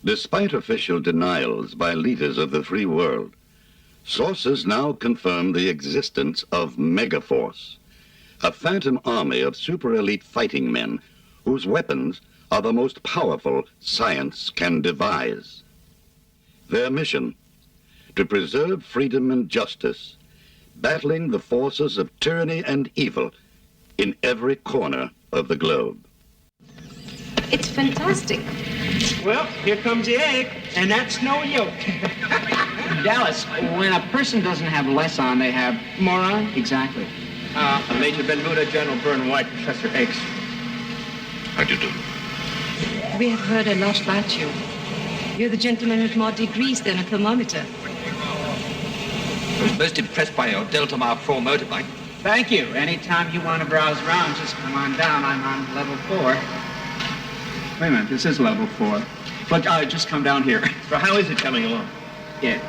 Despite official denials by leaders of the free world, sources now confirm the existence of Megaforce, a phantom army of super-elite fighting men whose weapons are the most powerful science can devise. Their mission, to preserve freedom and justice, battling the forces of tyranny and evil in every corner of the globe. It's fantastic. Well, here comes the egg, and that's no yolk. Dallas, when a person doesn't have less on, they have more on? Exactly. Major Ben Buddha, General Byrne White, Professor X. How do you do? We have heard a lot about you. You're the gentleman with more degrees than a thermometer. I was most impressed by your Delta Mark 4 motorbike. Thank you. Anytime you want to browse around, just come on down. I'm on level 4. Wait a minute, this is level 4. But just come down here. So how is it coming along? Yeah.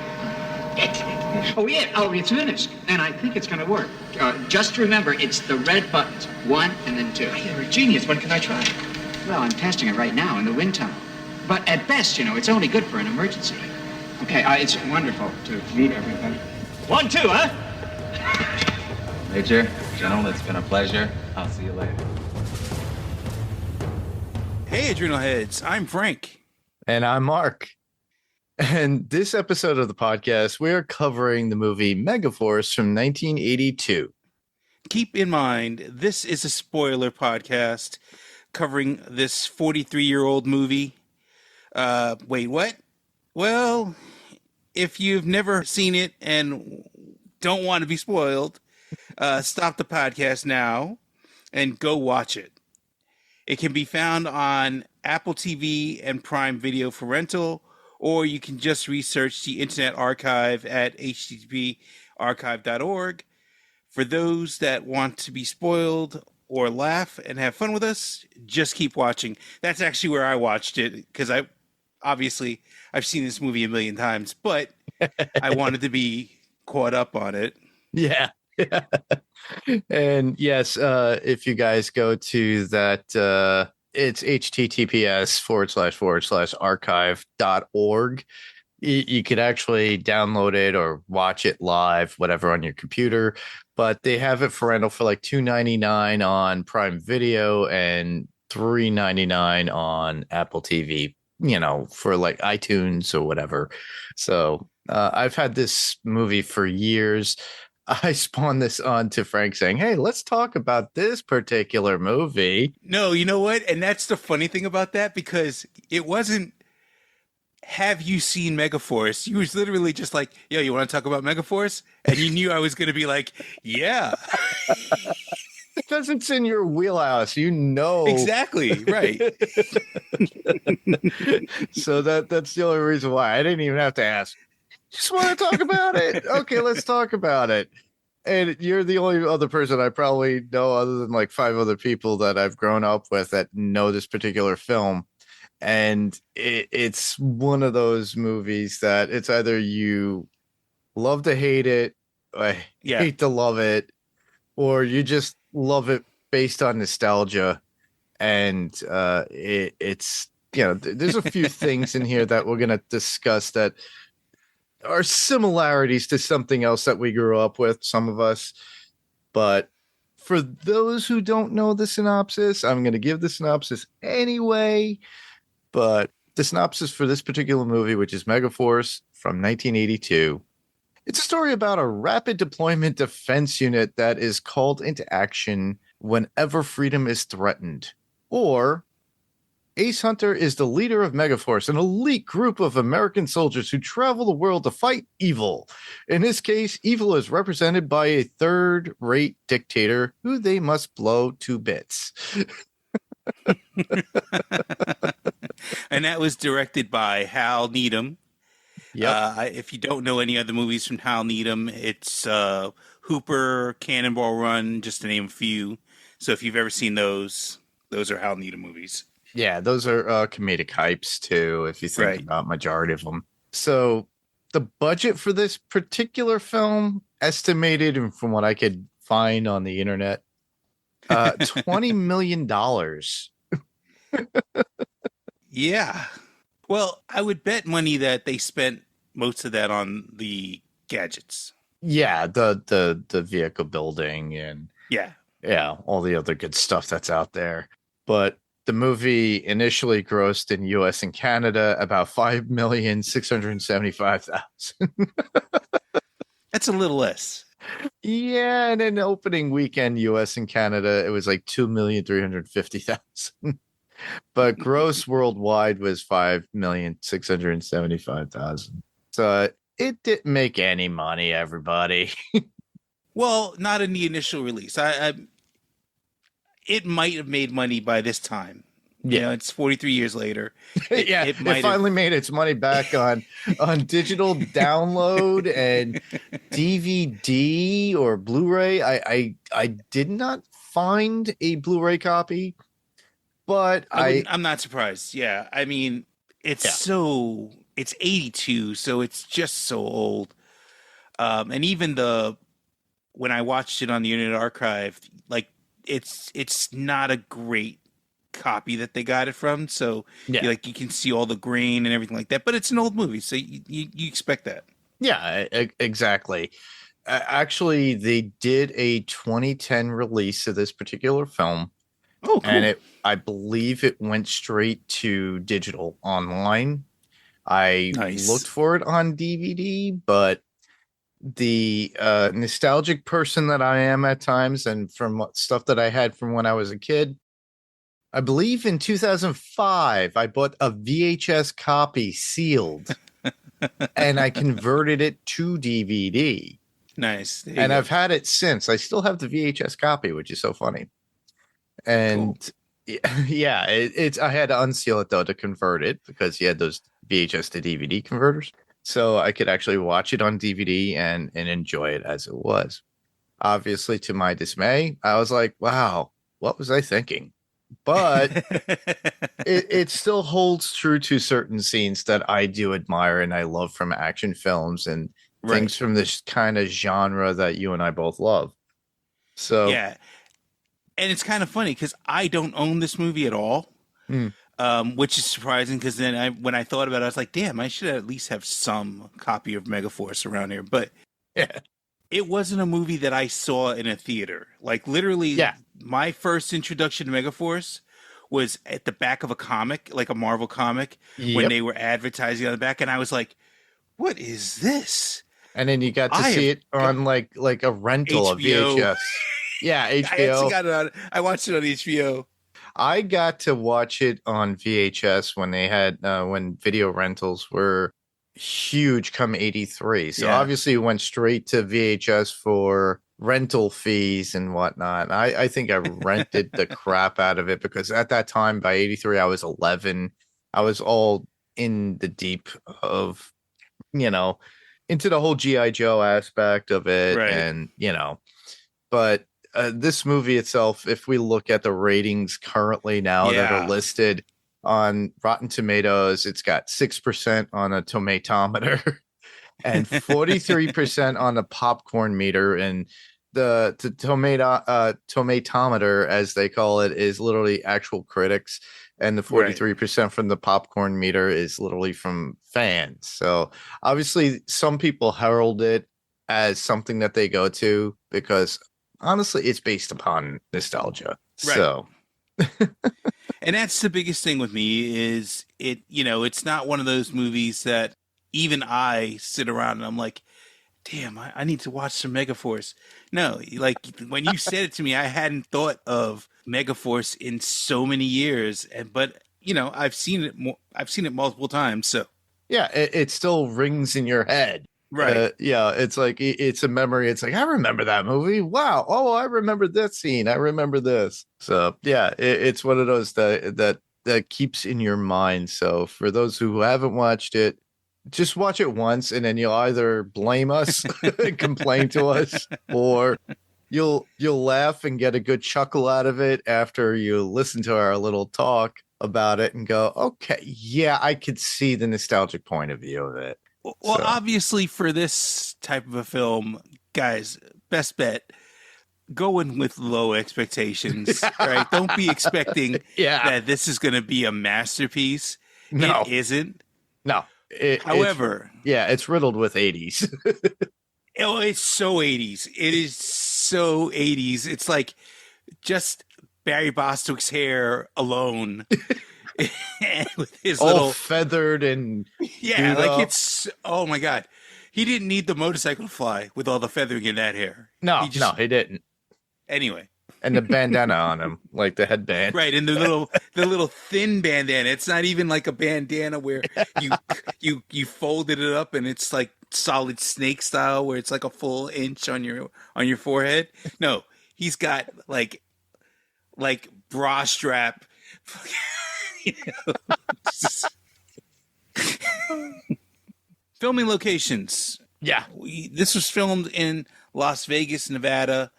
Oh, yeah. Oh, it's finished. And I think it's going to work. Just remember, it's the red buttons. 1 and then 2. Oh, you're a genius. When can I try? Well, I'm testing it right now in the wind tunnel. But at best, it's only good for an emergency. Okay, it's wonderful to meet everybody. 1, 2, huh? Major, General, it's been a pleasure. I'll see you later. Hey, Adrenalheads, I'm Frank. And I'm Mark. And this episode of the podcast, we're covering the movie Megaforce from 1982. Keep in mind, this is a spoiler podcast covering this 43-year-old movie. Wait, what? Well, if you've never seen it and don't want to be spoiled, stop the podcast now and go watch it. It can be found on Apple TV and Prime Video for rental, or you can just research the Internet Archive at http://archive.org. For those that want to be spoiled or laugh and have fun with us, just keep watching. That's actually where I watched it, because I've seen this movie a million times, but I wanted to be caught up on it. Yeah. And yes, if you guys go to that, it's https://archive.org. You could actually download it or watch it live, whatever, on your computer. But they have it for rental for like $2.99 on Prime Video and $3.99 on Apple TV, for like iTunes or whatever. So I've had this movie for years. I spawned this on to Frank saying, hey, let's talk about this particular movie. No, you know what? And that's the funny thing about that, because it wasn't, have you seen Megaforce? You was literally just like, yo, you want to talk about Megaforce? And you knew I was going to be like, yeah. Because it's in your wheelhouse, Exactly, right. So that's the only reason why. I didn't even have to ask. Just want to talk about it. Okay, let's talk about it. And you're the only other person I probably know, other than like 5 other people that I've grown up with, that know this particular film. And it's one of those movies that it's either you love to hate it, or hate to love it, or you just love it based on nostalgia. And it's there's a few things in here that we're going to discuss that are similarities to something else that we grew up with, some of us. But for those who don't know the synopsis, I'm going to give the synopsis anyway. But the synopsis for this particular movie, which is Megaforce from 1982, it's a story about a rapid deployment defense unit that is called into action whenever freedom is threatened. Or Ace Hunter is the leader of Megaforce, an elite group of American soldiers who travel the world to fight evil. In this case, evil is represented by a third-rate dictator who they must blow to bits. And that was directed by Hal Needham. Yep. If you don't know any other movies from Hal Needham, it's Hooper, Cannonball Run, just to name a few. So if you've ever seen those are Hal Needham movies. Yeah, those are comedic hypes too, if you think about majority of them. So the budget for this particular film, estimated, and from what I could find on the internet, $20 million. Yeah. Well, I would bet money that they spent most of that on the gadgets. Yeah, the vehicle building and Yeah. all the other good stuff that's out there. But the movie initially grossed in US and Canada about 5,675,000. That's a little less. Yeah, and in opening weekend US and Canada, it was like 2,350,000. But gross worldwide was 5,675,000. So it didn't make any money, everybody. Well, not in the initial release. It might have made money by this time. You know, it's 43 years later. It finally made its money back on digital download and DVD or Blu-ray. I did not find a Blu-ray copy, but I'm not surprised. Yeah, I mean, it's 82, so it's just so old. And even when I watched it on the Internet Archive, like it's not a great copy that they got it from. So you can see all the grain and everything like that. But it's an old movie, so you expect that. Yeah, exactly. Actually, they did a 2010 release of this particular film. Oh, cool. And I believe it went straight to digital online. I looked for it on DVD, but the nostalgic person that I am at times, and from stuff that I had from when I was a kid, I believe in 2005, I bought a VHS copy sealed and I converted it to DVD. Nice. And I've had it since. I still have the VHS copy, which is so funny. And yeah, it's I had to unseal it though to convert it because you had those VHS to DVD converters. So I could actually watch it on DVD and enjoy it as it was. Obviously, to my dismay, I was like, wow, what was I thinking? But it still holds true to certain scenes that I do admire and I love from action films and things from this kind of genre that you and I both love. So yeah. And it's kind of funny because I don't own this movie at all, which is surprising because then when I thought about it, I was like, damn, I should at least have some copy of Megaforce around here. But it wasn't a movie that I saw in a theater. Like literally, my first introduction to Megaforce was at the back of a comic, like a Marvel comic, when they were advertising on the back. And I was like, what is this? And then you got to see it on like a rental of VHS. Yeah, HBO. I watched it on HBO. I got to watch it on VHS when they had when video rentals were huge come 83. So obviously it went straight to VHS for rental fees and whatnot. I think I rented the crap out of it because at that time by 83 I was 11. I was all in the deep of, into the whole G.I. Joe aspect of it. And, but this movie itself, if we look at the ratings currently now that are listed on Rotten Tomatoes, it's got 6% on a tomatometer and 43% on the popcorn meter. And the tomatometer, as they call it, is literally actual critics. And the 43% from the popcorn meter is literally from fans. So obviously some people herald it as something that they go to because honestly, it's based upon nostalgia. Right. So, and that's the biggest thing with me is it's not one of those movies that even I sit around and I'm like, damn, I need to watch some Megaforce. No, like when you said it to me, I hadn't thought of Megaforce in so many years, but I've seen it. I've seen it multiple times. So yeah, it still rings in your head. Right. It's like it's a memory. It's like I remember that movie. Wow. Oh, I remember that scene. I remember this. So yeah, it's one of those that keeps in your mind. So for those who haven't watched it, just watch it once, and then you'll either blame us and complain to us, or you'll laugh and get a good chuckle out of it after you listen to our little talk about it and go, okay, yeah, I could see the nostalgic point of view of it. Well, obviously, for this type of a film, guys, best bet, go in with low expectations, right? Don't be expecting that this is going to be a masterpiece. No. It isn't. No. However, it's riddled with 80s. oh, it's so 80s. It is so 80s. It's like just Barry Bostwick's hair alone. With his all little feathered and yeah, like up. it's oh my god. He didn't need the motorcycle to fly with all the feathering in that hair. No, he didn't. Anyway. And the bandana on him, like the headband. Right, and the little thin bandana. It's not even like a bandana where you folded it up and it's like solid snake style where it's like a full inch on your forehead. No, he's got like bra strap. Filming locations. Yeah. This was filmed in Las Vegas, Nevada.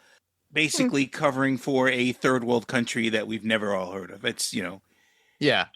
Basically covering for a third world country that we've never all heard of. It's, Yeah.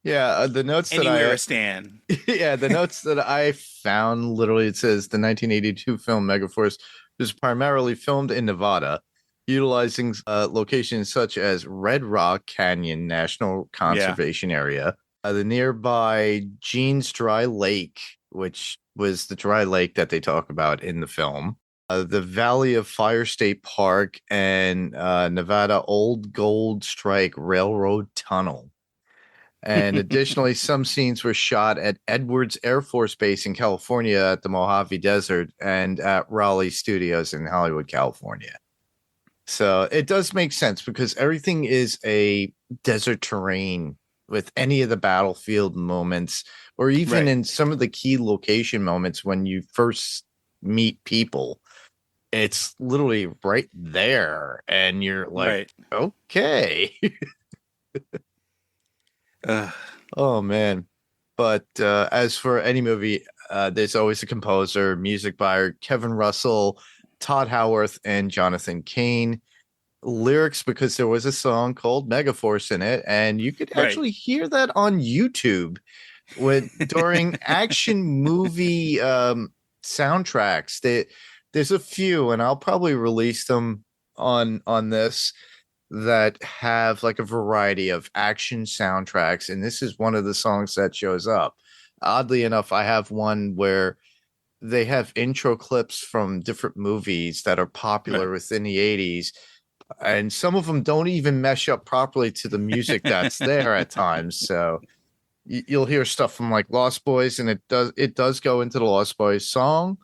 The notes anywhere Stan. Yeah, the notes that I found, literally it says the 1982 film Megaforce was primarily filmed in Nevada, utilizing locations such as Red Rock Canyon National Conservation Area, the nearby Jeans Dry Lake, which was the dry lake that they talk about in the film, the Valley of Fire State Park, and Nevada Old Gold Strike Railroad Tunnel. And additionally, some scenes were shot at Edwards Air Force Base in California, at the Mojave Desert, and at Raleigh Studios in Hollywood, California. So it does make sense because everything is a desert terrain with any of the battlefield moments, or even in some of the key location moments when you first meet people. It's literally right there, and you're like, okay. Oh, man. But as for any movie, there's always a composer, music by Kevin Russell, Todd Howarth, and Jonathan Cain. Lyrics, because there was a song called Megaforce in it, and you could actually hear that on YouTube during action movie soundtracks. There's a few, and I'll probably release them on this, that have like a variety of action soundtracks, and this is one of the songs that shows up. Oddly enough, I have one where they have intro clips from different movies that are popular within the 80s, and some of them don't even mesh up properly to the music that's there at times. So you'll hear stuff from like Lost Boys, and it does go into the Lost Boys song,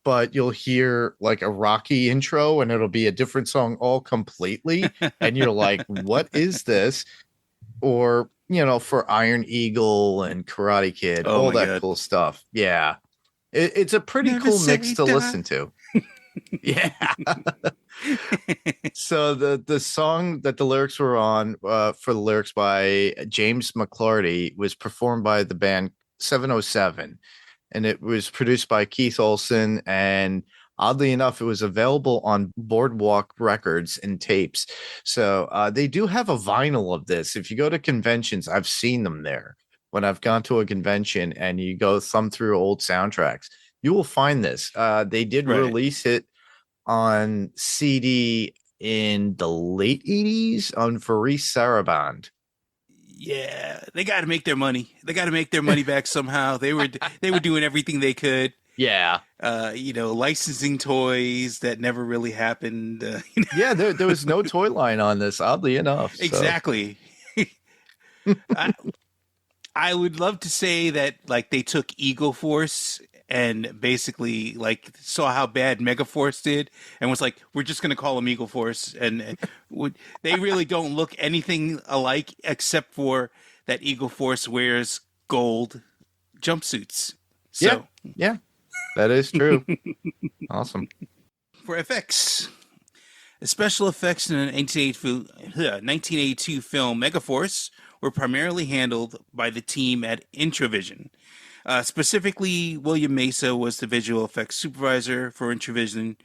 but you'll hear like a Rocky intro and it'll be a different song all completely. And you're like, what is this? Or, for Iron Eagle and Karate Kid, all that cool stuff. Yeah. It's a pretty cool mix to listen to. Yeah. So the song that the lyrics were on, for the lyrics by James McClarty, was performed by the band 707. And it was produced by Keith Olsen, and oddly enough, it was available on Boardwalk Records and tapes. So they do have a vinyl of this. If you go to conventions, I've seen them there. When I've gone to a convention and you go thumb through old soundtracks, you will find this. They did release it on CD in the late 80s on Faris Saraband. Yeah, they got to make their money. They got to make their money back somehow. They were doing everything they could. Yeah. Licensing toys that never really happened. Yeah, there was no toy line on this, oddly enough. So. Exactly. I would love to say that like they took Eagle Force and basically like saw how bad Megaforce did and was like, we're just going to call them Eagle Force. And they really don't look anything alike except for that Eagle Force wears gold jumpsuits. So yeah, that is true. Awesome. For effects, the special effects in an 1982 film Megaforce were primarily handled by the team at Introvision. Specifically, William Mesa was the visual effects supervisor for Introvision.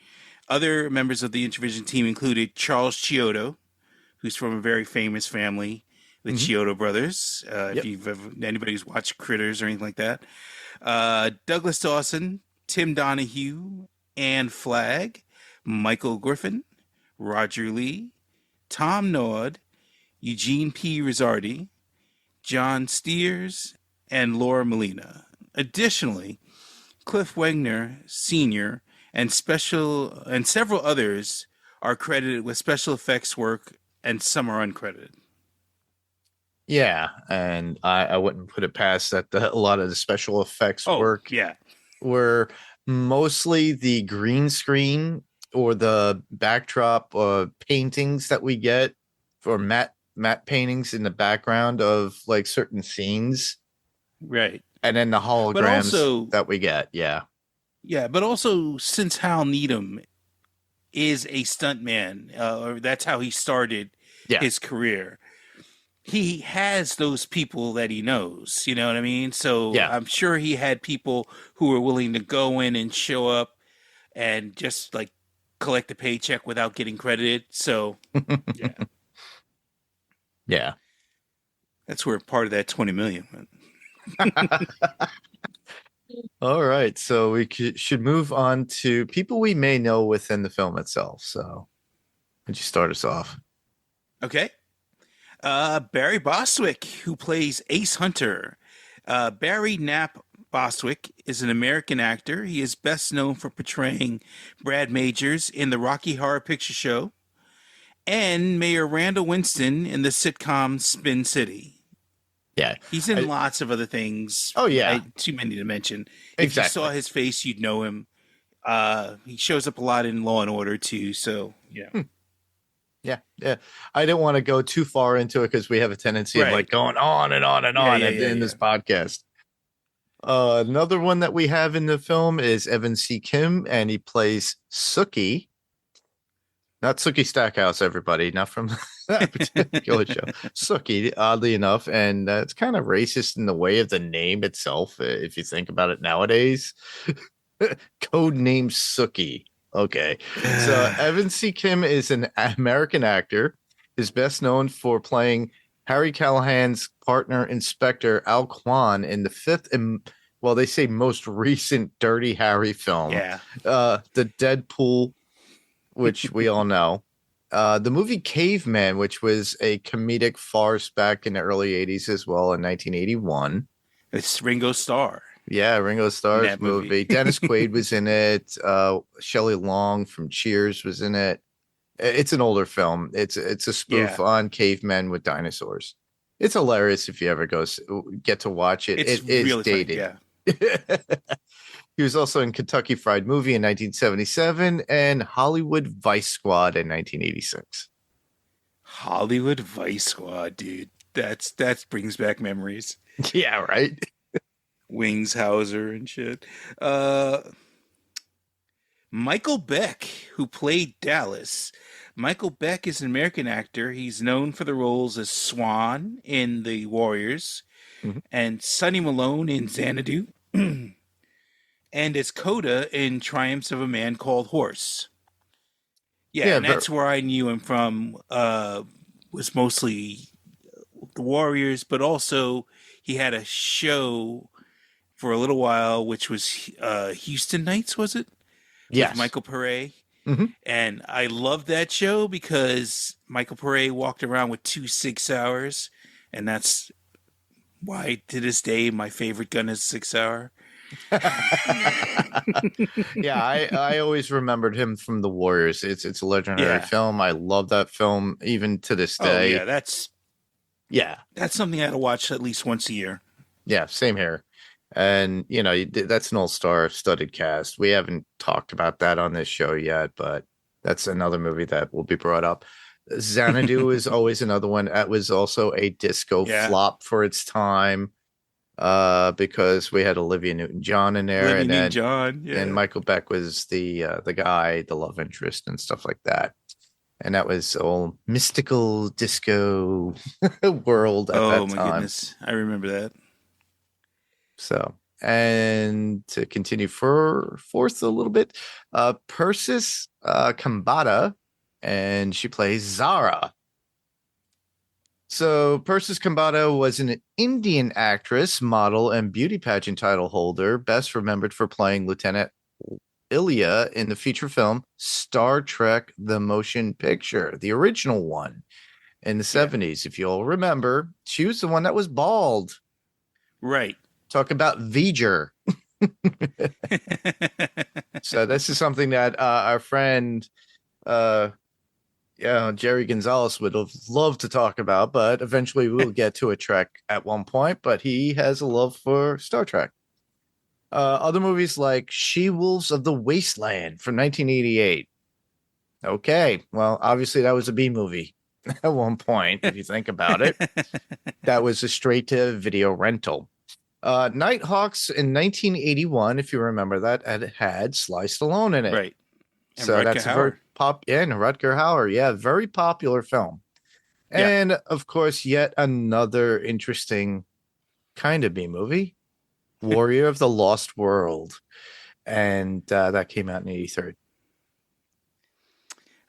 Other members of the Introvision team included Charles Chiodo, who's from a very famous family, the Chiodo brothers. If anybody who's watched Critters or anything like that. Douglas Dawson, Tim Donahue, Ann Flagg, Michael Griffin, Roger Lee, Tom Nord, Eugene P. Rizzardi, John Steers, and Laura Molina. Additionally, Cliff Wagner Sr. and several others are credited with special effects work, and some are uncredited. Yeah, and I wouldn't put it past that a lot of the special effects work were mostly the green screen or the backdrop paintings that we get, or matte paintings in the background of like certain scenes. Right. And then the holograms that we get. Yeah. Yeah, but also since Hal Needham is a stuntman, or that's how he started his career, he has those people that he knows, you know what I mean? So I'm sure he had people who were willing to go in and show up and just like collect a paycheck without getting credited. So, yeah. Yeah. That's where part of that 20 million went. All right. So we should move on to people we may know within the film itself. So would you start us off? Okay. Barry Bostwick, who plays Ace Hunter. Barry Knapp Bostwick is an American actor. He is best known for portraying Brad Majors in the Rocky Horror Picture Show and Mayor Randall Winston in the sitcom Spin City. Yeah. He's in lots of other things. Oh, yeah. Too many to mention. Exactly. If you saw his face, you'd know him. He shows up a lot in Law and Order, too. So, yeah. Yeah. I didn't want to go too far into it because we have a tendency of like going on and on and on in this podcast. Another one that we have in the film is Evan C. Kim, and he plays Sookie. Not Sookie Stackhouse, everybody. Not from that particular show. Sookie, oddly enough. And it's kind of racist in the way of the name itself, if you think about it nowadays. Code name Sookie. Okay. So Evan C. Kim is an American actor. Is best known for playing Harry Callahan's partner, Inspector Al Quan, in the fifth and, well, they say most recent Dirty Harry film. Yeah. The Deadpool, which we all know. The movie Caveman, which was a comedic farce back in the early 80s as well, in 1981. It's Ringo Starr. Yeah, Ringo Starr's movie. Dennis Quaid was in it. Shelley Long from Cheers was in it. It's an older film. It's a spoof on cavemen with dinosaurs. It's hilarious if you ever get to watch it. It's it is really dated. Funny, He was also in Kentucky Fried Movie in 1977 and Hollywood Vice Squad in 1986. Hollywood Vice Squad, dude. That brings back memories. Yeah, right. Wings Hauser and shit. Michael Beck, who played Dallas. Michael Beck is an American actor. He's known for the roles as Swan in The Warriors and Sonny Malone in Xanadu and as Coda in Triumphs of a Man Called Horse. Yeah, and that's where I knew him from. Was mostly The Warriors, but also he had a show for a little while, which was Houston Nights, was it? Yes. With Michael Pare. And I loved that show because Michael Pare walked around with 2 Sig Sauers, and that's why to this day my favorite gun is 6 Sauer. Yeah, I always remembered him from The Warriors. It's a legendary film. I love that film even to this day. Oh, that's something I had to watch at least once a year. Yeah, same here. And, you know, that's an all-star studded cast. We haven't talked about that on this show yet, but that's another movie that will be brought up. Xanadu is always another one. That was also a disco flop for its time because we had Olivia Newton-John in there. And Michael Beck was the guy, the love interest and stuff like that. And that was all mystical disco world at that time. Oh, my goodness. I remember that. So, and to continue forth a little bit, Persis Kambata, and she plays Zara. So, Persis Kambata was an Indian actress, model, and beauty pageant title holder, best remembered for playing Lieutenant Ilya in the feature film Star Trek: The Motion Picture, the original one in the 70s. If you'll remember, she was the one that was bald. Right. talk about V'ger. So this is something that our friend Jerry Gonzalez would have loved to talk about, but eventually we'll get to a Trek at one point. But he has a love for Star Trek. Other movies like She-Wolves of the Wasteland from 1988. Okay, well, obviously that was a B movie at one point, if you think about it. That was a straight-to-video rental. Nighthawks in 1981, if you remember that, had Sly Stallone in it. Right. And So Rutger that's a very Hauer. and Rutger Hauer. Yeah, very popular film. Yeah. And of course, yet another interesting kind of B movie, Warrior of the Lost World. And that came out in 83.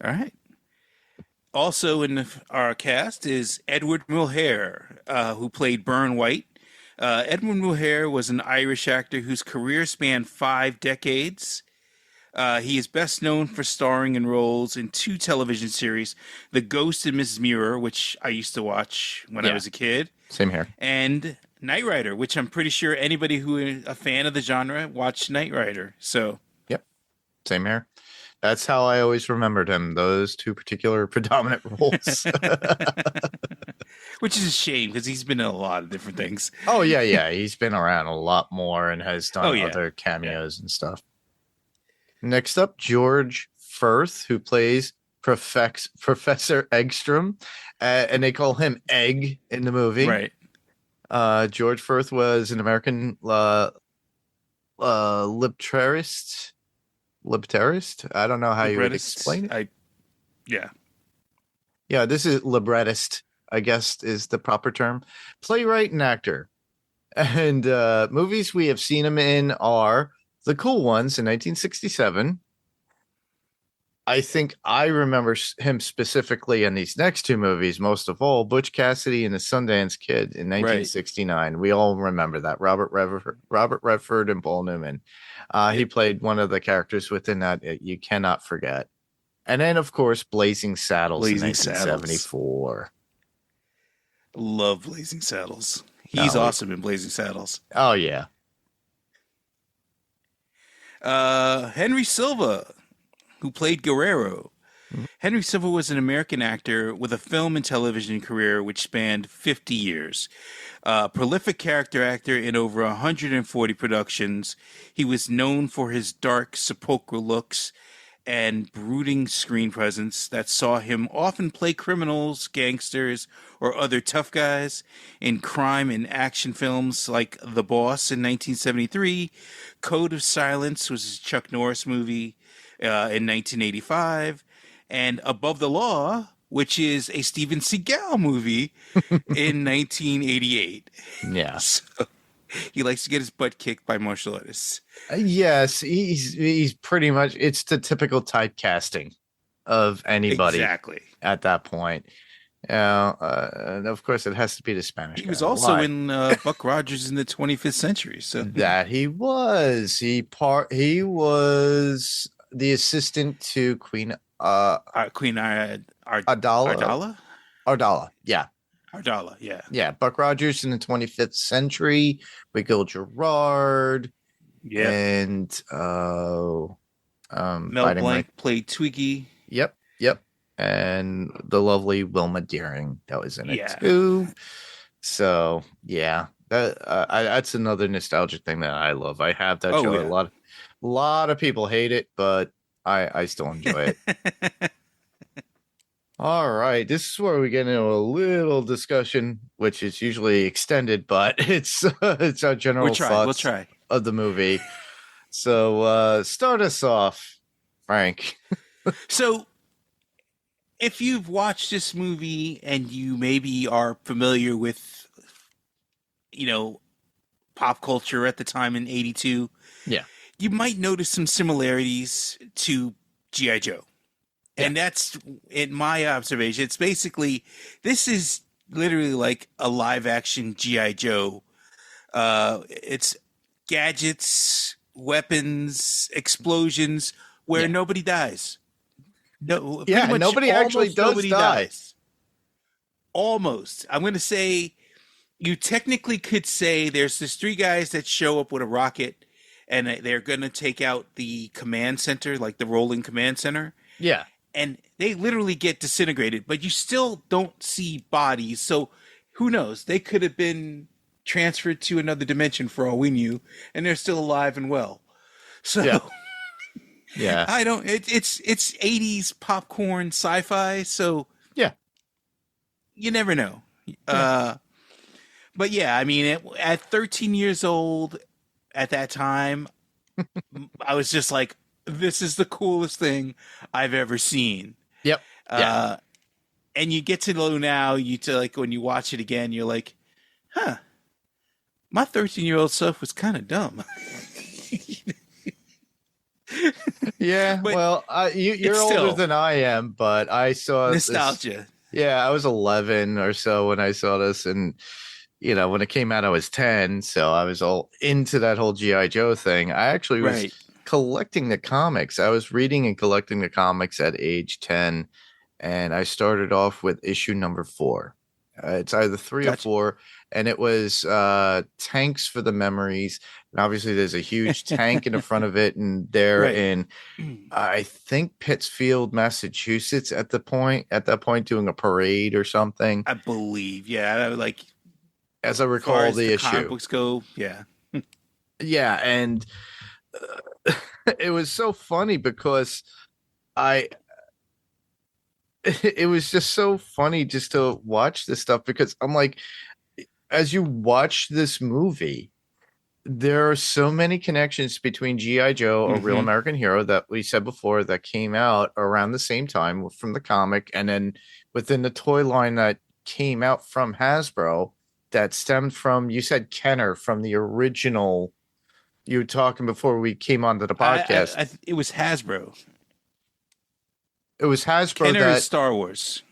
All right. Also in our cast is Edward Mulhare, who played Burn White. Edward Mulhare was an Irish actor whose career spanned 5 decades. He is best known for starring in roles in 2 television series, The Ghost and Mrs. Muir, which I used to watch when I was a kid. Same here. And Knight Rider, which I'm pretty sure anybody who is a fan of the genre watched Knight Rider. So, yep, same here. That's how I always remembered him, those 2 particular predominant roles. which is a shame because he's been in a lot of different things. Oh, yeah. He's been around a lot more and has done other cameos and stuff. Next up, George Firth, who plays Professor Eggstrom, and they call him Egg in the movie. Right. George Firth was an American libertarist. I don't know how you would explain it. Yeah, this is librettist, I guess is the proper term. Playwright and actor. And movies we have seen him in are The Cool Ones in 1967. I think I remember him specifically in these next 2 movies, most of all, Butch Cassidy and the Sundance Kid in 1969. Right. We all remember that. Robert Redford and Paul Newman. He played one of the characters within that you cannot forget. And then, of course, Blazing Saddles in 1974. Love Blazing Saddles. He's awesome in Blazing Saddles. Oh, yeah. Henry Silva, who played Guerrero. Mm-hmm. Henry Silva was an American actor with a film and television career which spanned 50 years. Prolific character actor in over 140 productions, he was known for his dark, sepulchral looks and brooding screen presence that saw him often play criminals, gangsters, or other tough guys in crime and action films like The Boss in 1973, Code of Silence was a Chuck Norris movie in 1985, and Above the Law, which is a Steven Seagal movie in 1988. Yeah. So he likes to get his butt kicked by martial artists. Yes, he's pretty much, it's the typical typecasting of anybody at that point. And of course, it has to be the Spanish guy. He was also in Buck Rogers in the 25th Century. So that he was. He was the assistant to Queen Ardala. Yeah. Ardala, yeah. Yeah, Buck Rogers in the 25th Century, Wiggle Gerard. Yeah. And Mel Blanc played Twiggy. Yep. And the lovely Wilma Deering that was in it too. So yeah, that's another nostalgic thing that I love. I have that show. Yeah. A lot of people hate it, but I still enjoy it. All right, this is where we get into a little discussion, which is usually extended, but it's our general thoughts of the movie. So start us off, Frank. So if you've watched this movie and you maybe are familiar with, pop culture at the time in 82, you might notice some similarities to G.I. Joe. Yeah. And that's, in my observation, it's basically, this is literally like a live action G.I. Joe. It's gadgets, weapons, explosions, where nobody dies. No, nobody actually does die. Almost. I'm going to say you technically could say there's these three guys that show up with a rocket, and they're going to take out the command center, like the rolling command center. Yeah. And they literally get disintegrated, but you still don't see bodies. So who knows? They could have been transferred to another dimension for all we knew, and they're still alive and well. So Yeah. I don't. It's 80s popcorn sci-fi. So Yeah. you never know. But yeah, I mean, at 13 years old, at that time, I was just like, this is the coolest thing I've ever seen. Yep. Yeah. And you get to know now, when you watch it again, you're like, huh, my 13-year-old self was kind of dumb. Yeah. But well, you're older still than I am, but I saw nostalgia. Yeah, I was 11 or so when I saw this, and when it came out, I was 10, so I was all into that whole GI Joe thing. I actually was collecting the comics. I was reading and collecting the comics at age 10, and I started off with issue number 4. It's either 3 or 4, and it was Tanks for the Memories. And obviously, there's a huge tank in the front of it, and they're in, I think, Pittsfield, Massachusetts at that point, doing a parade or something. I believe, yeah, as I recall the issue. Comic books go, yeah. Yeah, and it was so funny because it was just so funny just to watch this stuff, because I'm like, as you watch this movie, there are so many connections between G.I. Joe, A Real American Hero, that we said before, that came out around the same time from the comic, and then within the toy line that came out from Hasbro that stemmed from, you said Kenner, from the original. You were talking before we came onto the podcast. It was Hasbro. It was Hasbro Kenner is Star Wars.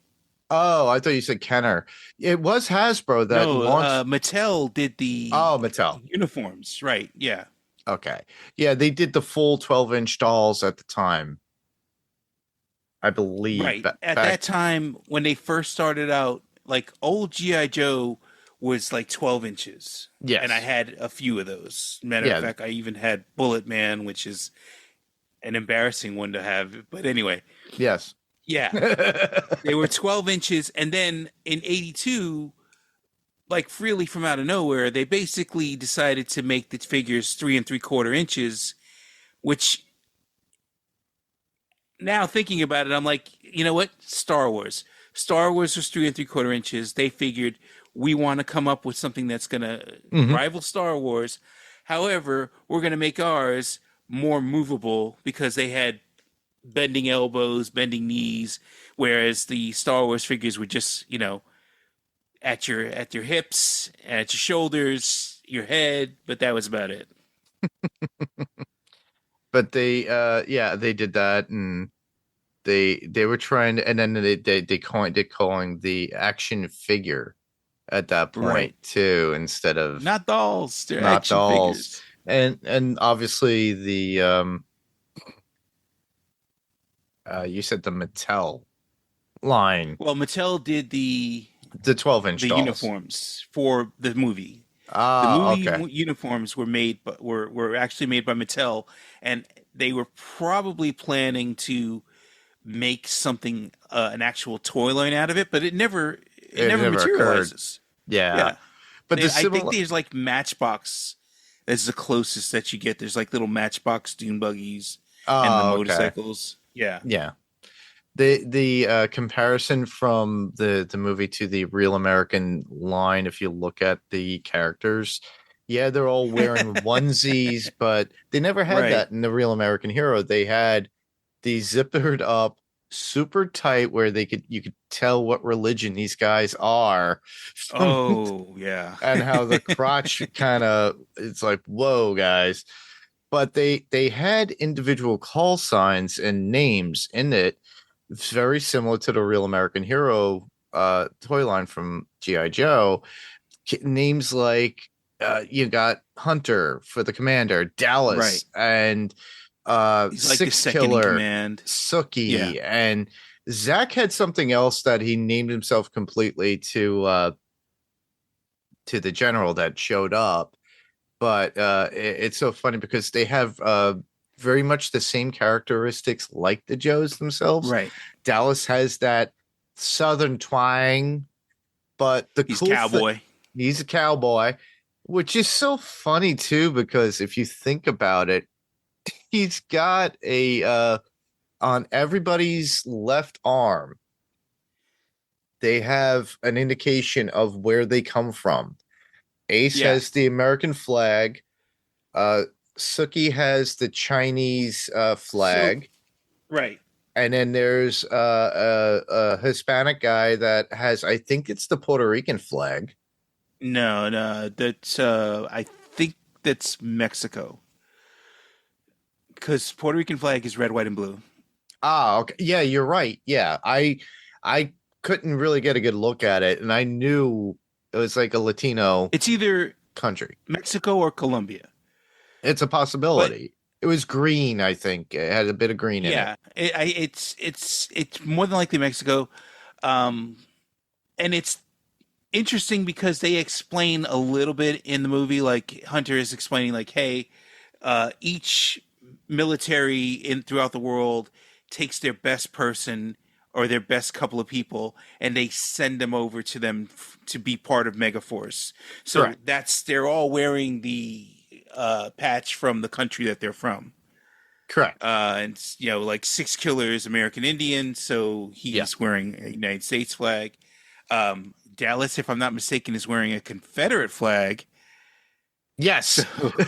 Oh, I thought you said Kenner. It was Hasbro that launched. Mattel did the Mattel uniforms, right? Yeah. Okay. Yeah, they did the full 12-inch dolls at the time, I believe. Right. At that time, when they first started out, like old G.I. Joe was like 12 inches. Yes. And I had a few of those. Matter of fact, I even had Bullet Man, which is an embarrassing one to have. But anyway. Yes. Yeah. They were 12 inches. And then in 82, like freely from out of nowhere, they basically decided to make the figures 3 3/4 inches, which now thinking about it, I'm like, you know what? Star Wars was 3 3/4 inches. They figured, we want to come up with something that's going to rival Star Wars. However, we're going to make ours more movable, because they had bending elbows, bending knees, whereas the Star Wars figures were just, at your hips, at your shoulders, your head, but that was about it. But they did that, and they were trying to, and then they calling the action figure at that point too, instead of not dolls, they're not action dolls. figures. And obviously the you said the Mattel line. Well, Mattel did the 12-inch dolls. uniforms for the movie. The movie uniforms were were actually made by Mattel, and they were probably planning to make something, an actual toy line out of it, but it never materializes. Yeah. But I think there's like Matchbox is the closest that you get. There's like little Matchbox dune buggies and the motorcycles. Yeah. Yeah. The comparison from the movie to the Real American line, if you look at the characters, they're all wearing onesies, but they never had that in the Real American Hero. They had the zippered up, super tight, where you could tell what religion these guys are. And how the crotch kind of, it's like, whoa, guys. But they had individual call signs and names in it. It's very similar to the Real American Hero toy line from G.I. Joe. Names like you got Hunter for the commander, Dallas, and he's like Six the second Killer, in command. Sookie, and Zach had something else that he named himself completely to to the general that showed up. But it's so funny because they have very much the same characteristics like the Joes themselves. Right. Dallas has that Southern twang, but He's cowboy. He's a cowboy, which is so funny too, because if you think about it, he's got a on everybody's left arm, they have an indication of where they come from. Ace has the American flag. Suki has the Chinese flag. Right. And then there's a Hispanic guy that has, I think it's the Puerto Rican flag. No, that's I think that's Mexico. Because Puerto Rican flag is red, white, and blue. Ah, okay. Yeah, you're right. Yeah, I couldn't really get a good look at it, and I knew it was like a Latino. It's either country, Mexico or Colombia. It's a possibility. It was green, I think. It had a bit of green in it. Yeah, it's more than likely Mexico, and it's interesting because they explain a little bit in the movie. Like Hunter is explaining, like, hey, each military throughout the world takes their best person or their best couple of people, and they send them over to them to be part of Megaforce. So Correct. they're all wearing the patch from the country that they're from. Correct. And like Six Killers, American Indian, so he's wearing a United States flag. Dallas, if I'm not mistaken, is wearing a Confederate flag. Yes,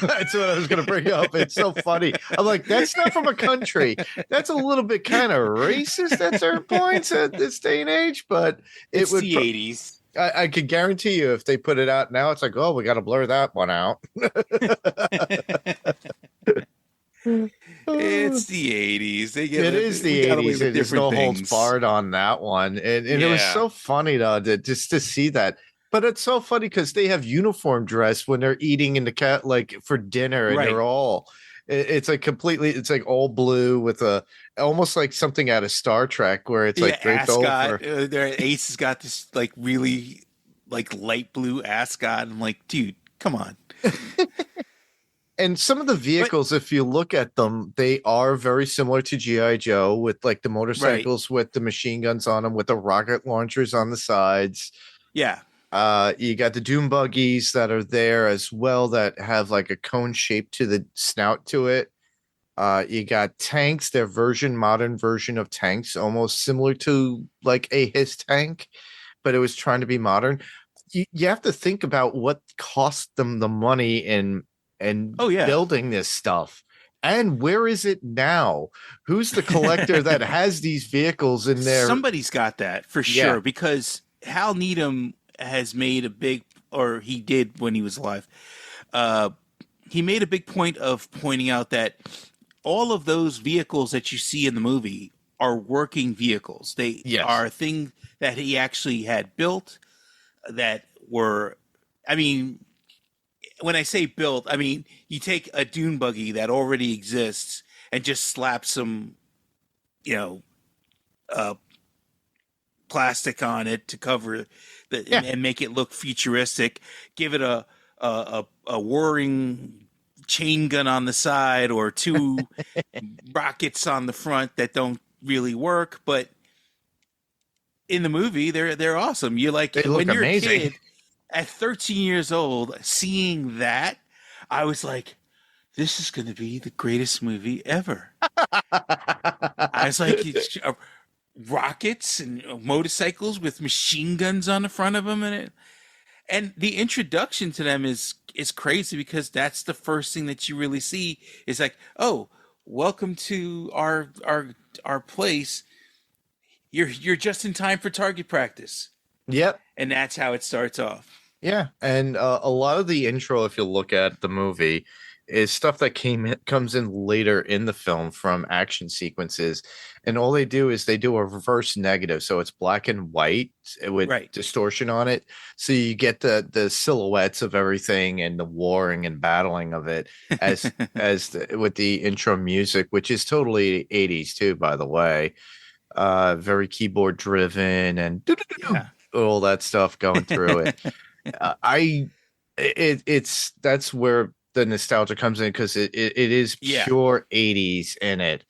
that's what I was going to bring up. It's so funny. I'm like, that's not from a country. That's a little bit kind of racist at certain points at this day and age, but it's the 80s. I could guarantee you if they put it out now, it's like, oh, we got to blur that one out. It's the 80s. It is the 80s. There's no holds barred on that one. And it was so funny, though, just to see that. But it's so funny because they have uniform dress when they're eating in the cat, like for dinner, and they're all. It's like completely. It's like all blue with almost like something out of Star Trek, where it's like draped over. Their Ace has got this like really like light blue ascot. I'm like, dude, come on. And some of the vehicles, if you look at them, they are very similar to G.I. Joe, with like the motorcycles with the machine guns on them, with the rocket launchers on the sides. Yeah. You got the Doom buggies that are there as well that have like a cone shape to the snout to it. You got tanks, their modern version of tanks, almost similar to like a HISS tank, but it was trying to be modern. You have to think about what cost them the money in building this stuff. And where is it now? Who's the collector that has these vehicles in there? Somebody's got that for sure, because Hal Needham has made he did when he was alive. He made a big point of pointing out that all of those vehicles that you see in the movie are working vehicles. They are things that he actually had built that were, I mean, when I say built, I mean, you take a dune buggy that already exists and just slap some, plastic on it to cover and make it look futuristic. Give it a whirring chain gun on the side or two rockets on the front that don't really work, but in the movie they're awesome. You like when you're amazing. A kid at 13 years old seeing that, I was like, this is going to be the greatest movie ever. I was like, rockets and motorcycles with machine guns on the front of them, and the introduction to them is crazy because that's the first thing that you really see is like, oh, welcome to our place. You're just in time for target practice. Yep. And that's how it starts off. Yeah, and a lot of the intro, if you look at the movie, is stuff that comes in later in the film from action sequences, and all they do is they do a reverse negative, so it's black and white with distortion on it, so you get the silhouettes of everything and the warring and battling of it as with the intro music, which is totally 80s too, by the way. Very keyboard driven and all that stuff going through it. It's that's where the nostalgia comes in because it is Yeah. pure 80s in it,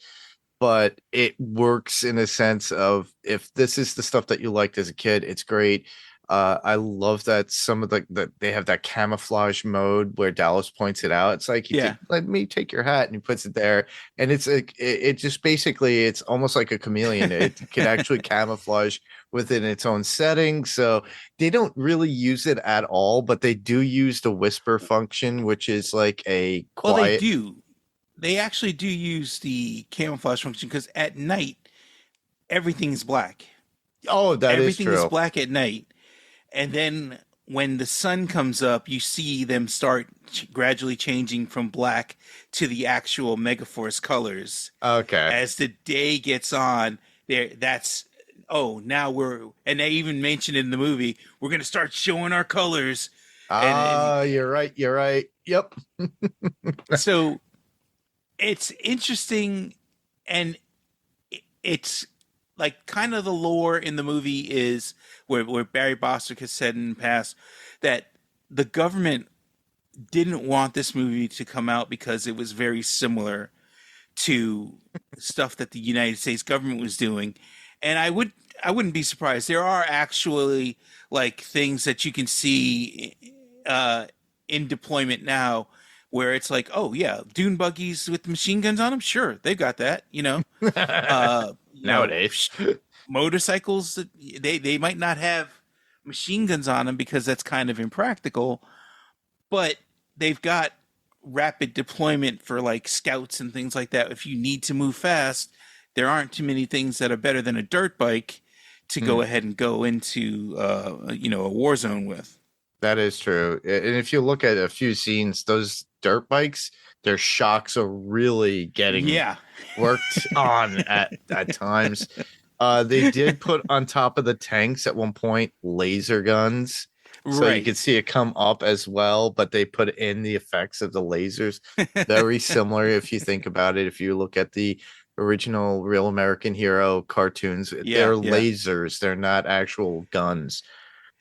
but it works in a sense of if this is the stuff that you liked as a kid, it's great. I love that some of they have that camouflage mode where Dallas points it out. It's like Yeah. let me take your hat, and he puts it there, and it's like it just basically it's almost like a chameleon. It can actually camouflage within its own setting. So they don't really use it at all, but they do use the whisper function, which is like a Well, they quiet. do. They actually do use the camouflage function because at night everything's black. Oh, that is Everything is true. black at night, and then when the sun comes up, you see them start gradually changing from black to the actual Megaforce colors. Okay. As the day gets on, now and they even mentioned in the movie, we're going to start showing our colors. You're right. You're right. Yep. So it's interesting, and it's like kind of the lore in the movie is where Barry Bostwick has said in the past that the government didn't want this movie to come out because it was very similar to stuff that the United States government was doing. And I wouldn't be surprised. There are actually like things that you can see in deployment now where it's like, oh yeah, dune buggies with machine guns on them. Sure. They've got that, Nowadays. Motorcycles, they might not have machine guns on them because that's kind of impractical, but they've got rapid deployment for like scouts and things like that. If you need to move fast, there aren't too many things that are better than a dirt bike to go ahead and go into a war zone with. That is true. And if you look at a few scenes, those dirt bikes, their shocks are really getting worked on at times. They did put on top of the tanks at one point laser guns. So you could see it come up as well, but they put in the effects of the lasers. Very similar if you think about it. If you look at the original Real American Hero cartoons, they're lasers. They're not actual guns.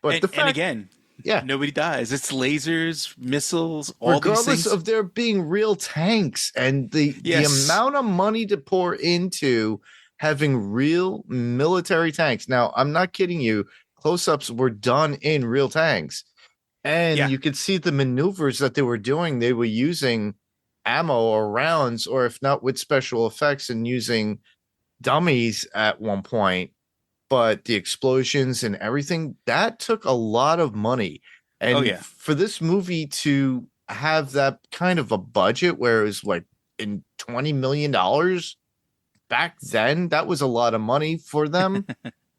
But and again, nobody dies. It's lasers, missiles, all regardless these things. of there being real tanks and the amount of money to pour into having real military tanks. Now, I'm not kidding you. Close-ups were done in real tanks. And you could see the maneuvers that they were doing. They were using ammo or rounds, or if not with special effects and using dummies at one point. But the explosions and everything, that took a lot of money. And for this movie to have that kind of a budget where it was like in $20 million back then, that was a lot of money for them.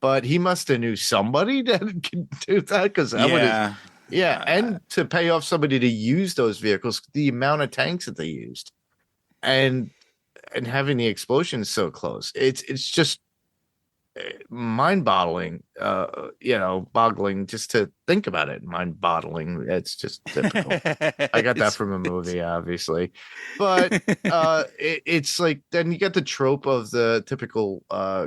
But he must have knew somebody that could do that because that would have, and to pay off somebody to use those vehicles, the amount of tanks that they used, and having the explosions so close, it's just mind-boggling. Boggling just to think about it. Mind-boggling. It's just typical. I got that from a movie, obviously, but it's like then you get the trope of the typical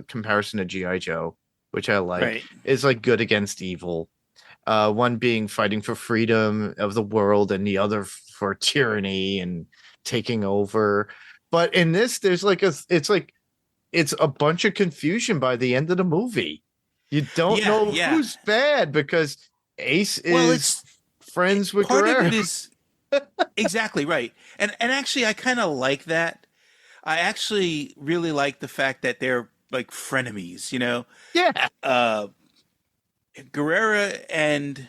comparison to G.I. Joe, which I like. It's like good against evil. One being fighting for freedom of the world and the other for tyranny and taking over. But in this, there's it's a bunch of confusion by the end of the movie. You don't know who's bad because Ace is friends with part Guerrero. of it is exactly right. And actually I kind of like that. I actually really like the fact that they're like frenemies, Guerrero and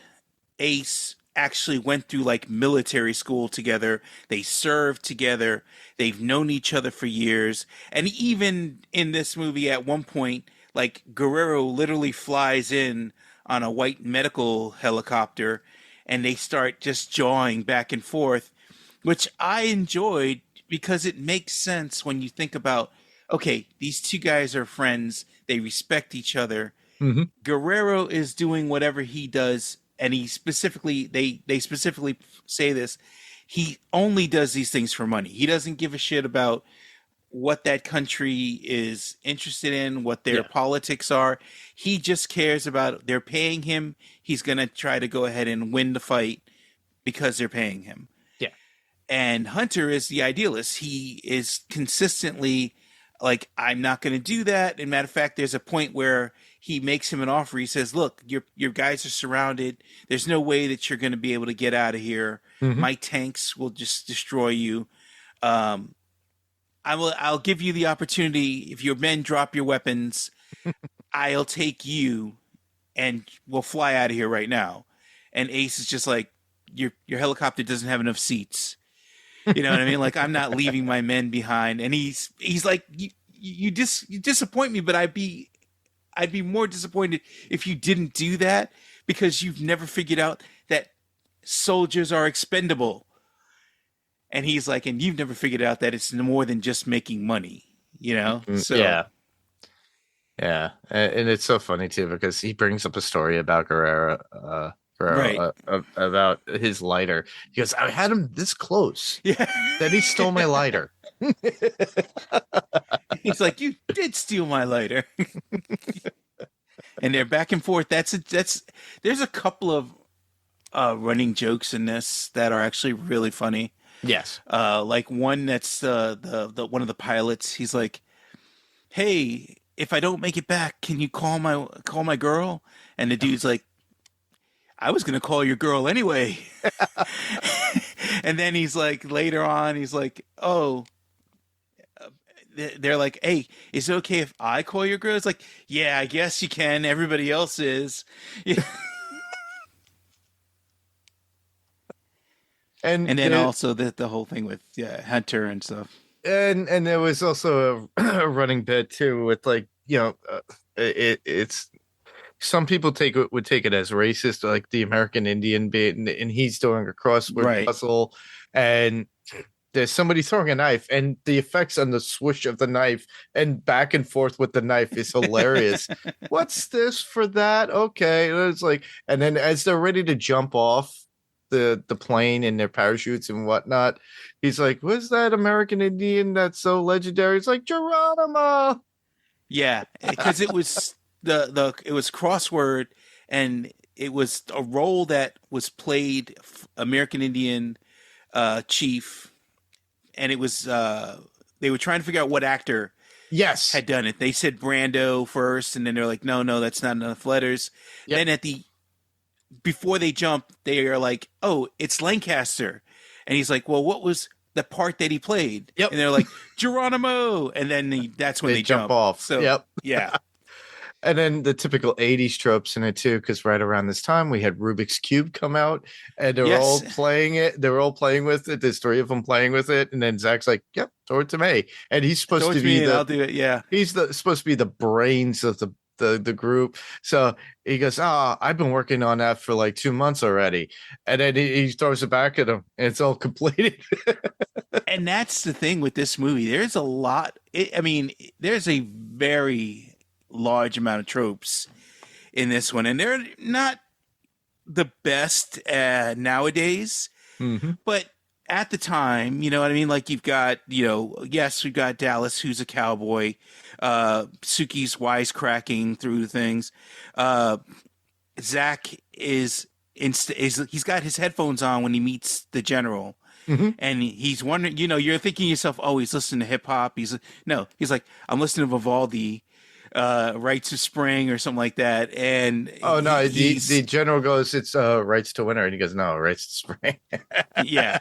Ace actually went through like military school together. They served together. They've known each other for years. And even in this movie at one point, like Guerrero literally flies in on a white medical helicopter and they start just jawing back and forth, which I enjoyed because it makes sense when you think about, okay, these two guys are friends. They respect each other. Mm-hmm. Guerrero is doing whatever he does, and he specifically, they specifically say this, he only does these things for money. He doesn't give a shit about what that country is interested in, what their politics are. He just cares about they're paying him. He's going to try to go ahead and win the fight because they're paying him. Yeah. And Hunter is the idealist. He is consistently like, I'm not going to do that. And matter of fact, there's a point where he makes him an offer. He says, look, your guys are surrounded. There's no way that you're going to be able to get out of here. My tanks will just destroy you. I'll give you the opportunity. If your men drop your weapons, I'll take you and we'll fly out of here right now. And Ace is just like, your helicopter doesn't have enough seats. You know what I mean? Like, I'm not leaving my men behind. And he's like, you disappoint me, but I'd be more disappointed if you didn't do that, because you've never figured out that soldiers are expendable. And he's like, and you've never figured out that it's more than just making money, you know? So yeah. And it's so funny too, because he brings up a story about Guerrero, about his lighter. He goes, I had him this close. Yeah. Then he stole my lighter. He's like, you did steal my lighter. And they're back and forth. There's a couple of running jokes in this that are actually really funny. Yes. Like one that's the one of the pilots. He's like, hey, if I don't make it back, can you call my girl? And the dude's like, I was gonna call your girl anyway. And then he's like, later on, he's like, oh, they're like, hey, is it okay if I call your girl? It's like, yeah, I guess you can. Everybody else is. And then also the whole thing with Hunter and stuff. And there was also a running bit too with, like, you know, it's some people would take it as racist, like the American Indian bit, and he's doing a crossword puzzle, and there's somebody throwing a knife, and the effects on the swoosh of the knife and back and forth with the knife is hilarious. What's this for that? Okay, and it's like, and then as they're ready to jump off the plane in their parachutes and whatnot, he's like, "Was that American Indian that's so legendary?" It's like Geronimo. Yeah, because it was it was crossword, and it was a role that was played American Indian chief, and it was they were trying to figure out what actor had done it. They said Brando first, and then they're like, no, that's not enough letters. Yep. Then before they jump, they are like, oh, it's Lancaster. And he's like, well, what was the part that he played? Yep. And they're like, Geronimo. And then that's when they jump off. So, yeah. And then the typical 80s tropes in it too, because right around this time we had Rubik's Cube come out, and they were all playing it. They were all playing with it. There's 3 of them playing with it, and then Zach's like, "Yep, throw it to me." And he's supposed to be I'll do it. Yeah, he's supposed to be the brains of the group. So he goes, I've been working on that for like 2 months already. And then he throws it back at him, and it's all completed. And that's the thing with this movie. There's a lot. There's a very large amount of tropes in this one, and they're not the best nowadays. Mm-hmm. But at the time, you know what I mean? Like, you've got, yes, we've got Dallas, who's a cowboy. Suki's wisecracking through things. Zach he's got his headphones on when he meets the general. Mm-hmm. And he's wondering, you're thinking to yourself, oh, he's listening to hip hop. He's like, I'm listening to Vivaldi, Rites of Spring or something like that. And the general goes, it's Rights to Winter, and he goes, no, Rights to Spring. yeah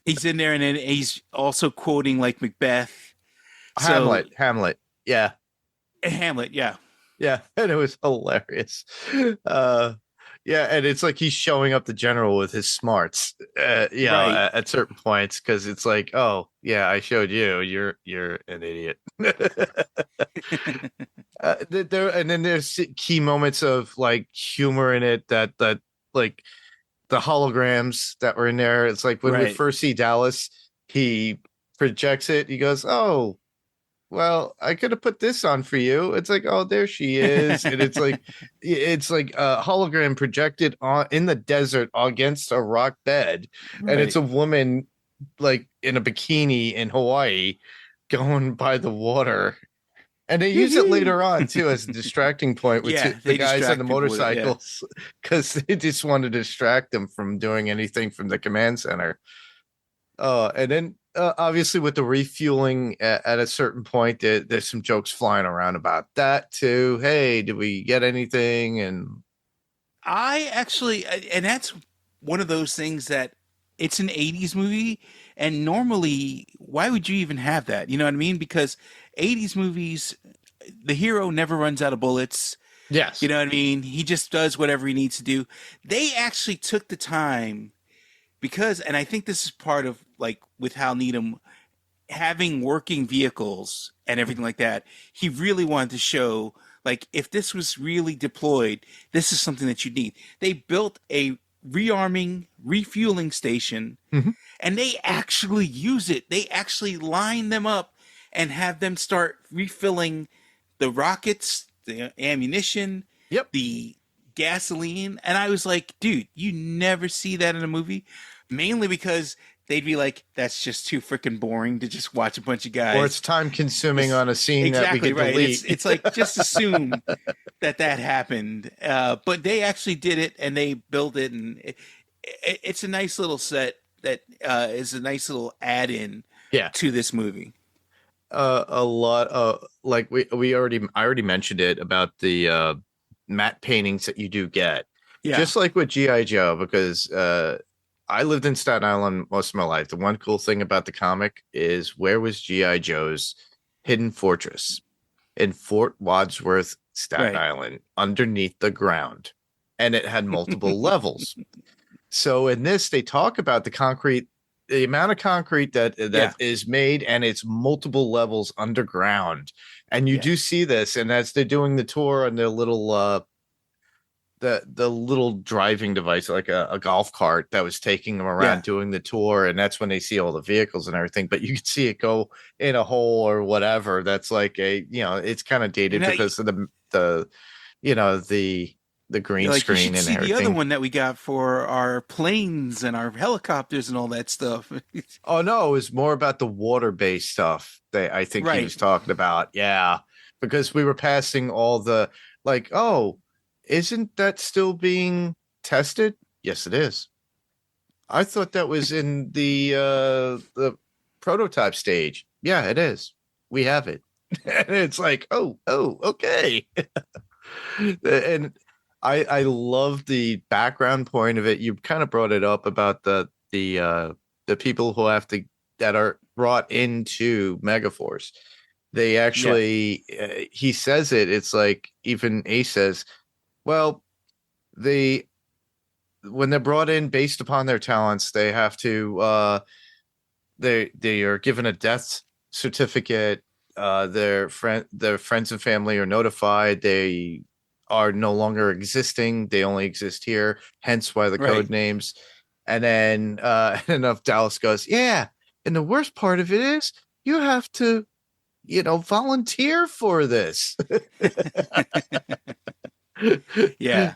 He's in there, and then he's also quoting like Macbeth, Hamlet, yeah, and it was hilarious. And it's like he's showing up the general with his smarts, at certain points, because it's like, oh yeah, I showed you, you're an idiot. And then there's key moments of like humor in it that like the holograms that were in there. It's like when we first see Dallas, he projects it. He goes, oh, well, I could have put this on for you. It's like, oh, there she is. And it's like a hologram projected in the desert against a rock bed. Right. And it's a woman like in a bikini in Hawaii going by the water. And they use it later on too as a distracting point with Yeah, the they guys on distract the people with it, yeah. motorcycles because they just want to distract them from doing anything from the command center. And then obviously with the refueling at a certain point, there's some jokes flying around about that too. Hey, did we get anything? And I actually, and that's one of those things that it's an 80s movie, and normally, why would you even have that? You know what I mean? Because 80s movies, the hero never runs out of bullets. yes, You know what I mean? He just does whatever he needs to do. They actually took the time because, and I think this is part of like with Hal Needham having working vehicles and everything like that. He really wanted to show like if this was really deployed, this is something that you need. They built a rearming, refueling station, Mhm. and they actually use it. They actually line them up and have them start refilling the rockets, the ammunition, Yep. the gasoline. And I was like, dude, you never see that in a movie. Mainly because they'd be like, that's just too freaking boring to just watch a bunch of guys. Or it's time consuming on a scene that we Exactly can right. delete. It's like just assume that happened. But they actually did it and they built it, and it's a nice little set that is a nice little add-in Yeah. to this movie. A lot like I already mentioned it about the matte paintings that you do get. Yeah. Just like with G.I. Joe, because I lived in Staten Island most of my life. The one cool thing about the comic is where was G.I. Joe's hidden fortress? In Fort Wadsworth, Staten Right. Island, underneath the ground. And it had multiple levels. So in this, they talk about the amount of concrete that is made, and it's multiple levels underground. And you do see this, and as they're doing the tour on their little the little driving device, like a golf cart that was taking them around doing the tour, and that's when they see all the vehicles and everything. But you can see it go in a hole or whatever. That's like it's kind of dated because of the green Like screen you should and see everything. the other one that we got for our planes and our helicopters and all that stuff. Oh no, it was more about the water-based stuff that I think he was talking about. Yeah, because we were passing all the like, oh, isn't that still being tested? Yes, it is. I thought that was in the prototype stage. Yeah, it is. We have it. And it's like, oh, okay. And I love the background point of it. You kind of brought it up about the people who that are brought into Megaforce. They actually, he says it. It's like even Ace says, well, when they're brought in based upon their talents, they have to they are given a death certificate. Their friends and family are notified. They are no longer existing. They only exist here. Hence why the code names. And then enough Dallas goes, yeah. And the worst part of it is you have to, volunteer for this. Yeah.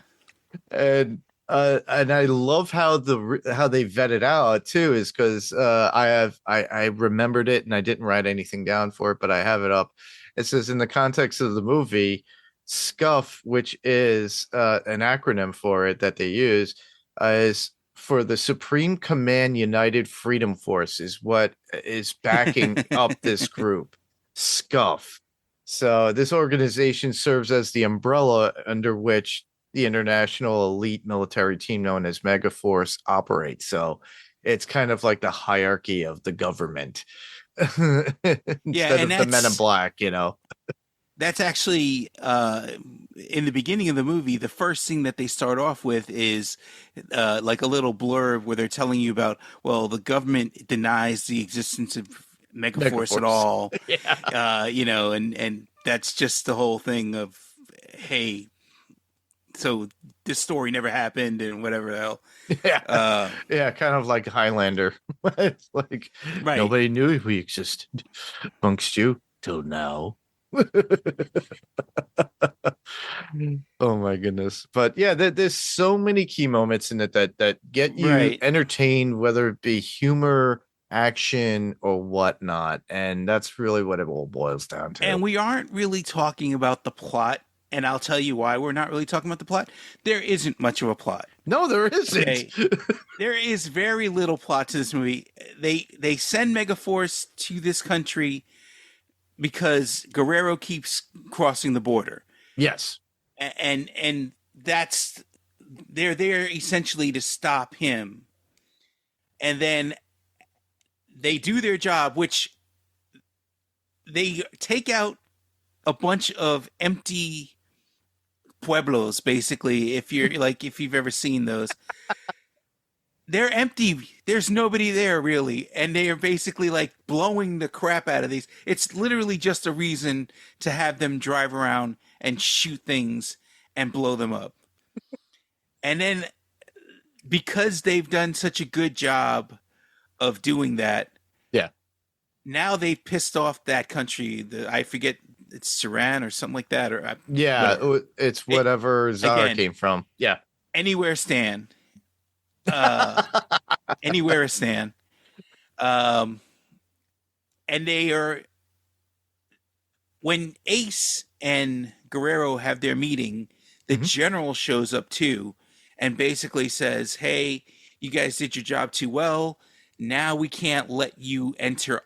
And I love how they vet it out too, is because I remembered it and I didn't write anything down for it, but I have it up. It says in the context of the movie, SCUF, which is an acronym for it that they use, is for the Supreme Command United Freedom Force, is what is backing up this group, SCUF. So this organization serves as the umbrella under which the international elite military team known as Megaforce operates. So it's kind of like the hierarchy of the government instead of the Men in Black, That's actually in the beginning of the movie. The first thing that they start off with is like a little blurb where they're telling you about, well, the government denies the existence of Megaforce at all. And that's just the whole thing of, hey, so this story never happened and whatever the hell. Kind of like Highlander. It's like nobody knew we existed amongst you till now. Oh my goodness. But yeah, there's so many key moments in it that get you entertained, whether it be humor, action or whatnot. And that's really what it all boils down to. And we aren't really talking about the plot. And I'll tell you why we're not really talking about the plot. There isn't much of a plot. No, there isn't. Okay? There is very little plot to this movie. They send Megaforce to this country because Guerrero keeps crossing the border. Yes. And that's, they're there essentially to stop him. And then they do their job, which they take out a bunch of empty pueblos, basically. If you've ever seen those, they're empty. There's nobody there really. And they are basically like blowing the crap out of these. It's literally just a reason to have them drive around and shoot things and blow them up. And then because they've done such a good job of doing that, yeah, now they've pissed off that country. I forget, it's Saran or something like that, or whatever. It's whatever Zara came from. Yeah, anywhere Stan, anywhere Stan, and they are, when Ace and Guerrero have their meeting, the general shows up too, and basically says, "Hey, you guys did your job too well. Now we can't let you enter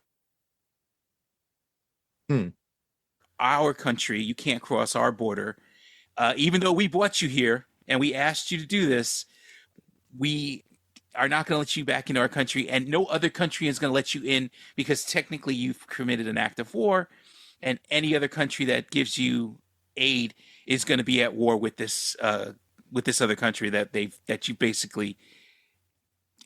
our country. You can't cross our border. Even though we brought you here and we asked you to do this, we are not going to let you back into our country, and no other country is going to let you in because technically you've committed an act of war, and any other country that gives you aid is going to be at war with this other country that you basically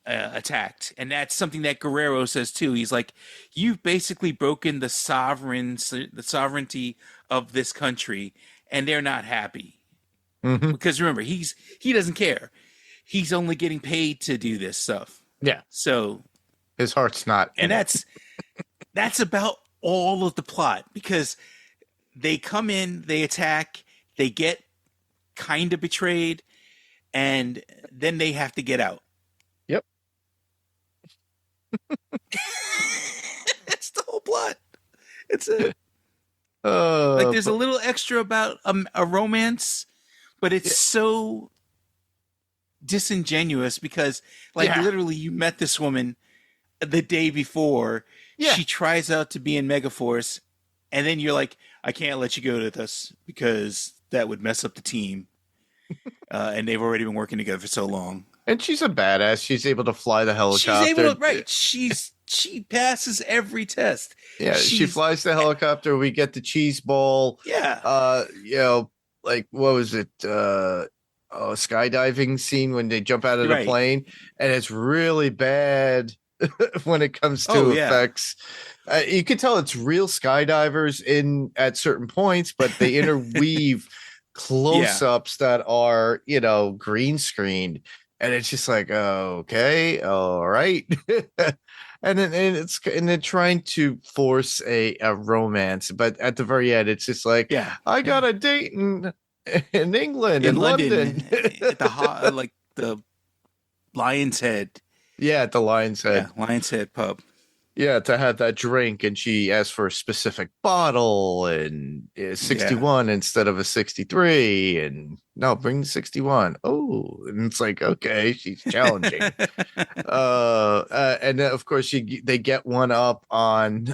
attacked." And that's something that Guerrero says too. He's like, "You've basically broken the sovereignty of this country, and they're not happy." Because remember, he doesn't care. He's only getting paid to do this stuff. Yeah. So his heart's not. And that's about all of the plot, because they come in, they attack, they get kind of betrayed, and then they have to get out. Yep. That's the whole plot. It's like there's a little extra about a romance, but it's so disingenuous because literally you met this woman the day before. She tries out to be in Megaforce, and then you're like, "I can't let you go to this because that would mess up the team." And they've already been working together for so long. And she's a badass. She's able to fly the helicopter. She's able to, right. She passes every test. Yeah, she flies the helicopter. We get the cheese ball. Yeah. Like what was it? Skydiving scene when they jump out of the plane, and it's really bad when it comes to effects. You can tell it's real skydivers in at certain points, but they interweave close-ups that are, green screened, and it's just like, okay, all right. and then trying to force a romance, but at the very end, it's just like, I got a date in England, in London. At the Lion's Head. Yeah, at the Lion's Head. Yeah, Lion's Head pub. Yeah, to have that drink, and she asked for a specific bottle, and 61 instead of a 63, and no, bring 61. Oh, and it's like, okay, she's challenging. And then of course they get one up on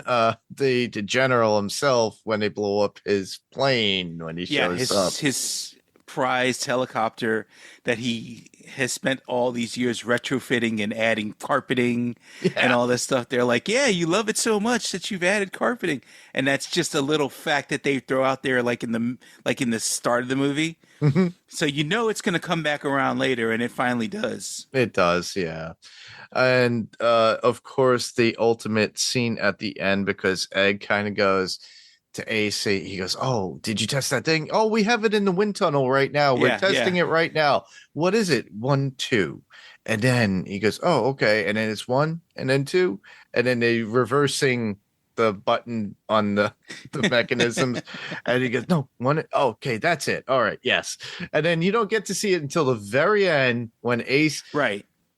the general himself when they blow up his plane when he shows up. His prized helicopter that he has spent all these years retrofitting and adding carpeting and all this stuff. They're like, "Yeah, you love it so much that you've added carpeting," and that's just a little fact that they throw out there, like in the start of the movie. So it's going to come back around later, and it finally does. It does, yeah. And of course, the ultimate scene at the end, because Egg kind of goes to Ace, he goes, "Oh, did you test that thing? Oh, we have it in the wind tunnel right now. We're testing it right now. What is it? 1, 2." And then he goes, "Oh, okay." And then it's 1, and then 2, and then they reversing the button on the mechanisms. And he goes, "No, 1. Oh, okay, that's it. All right, yes." And then you don't get to see it until the very end when Ace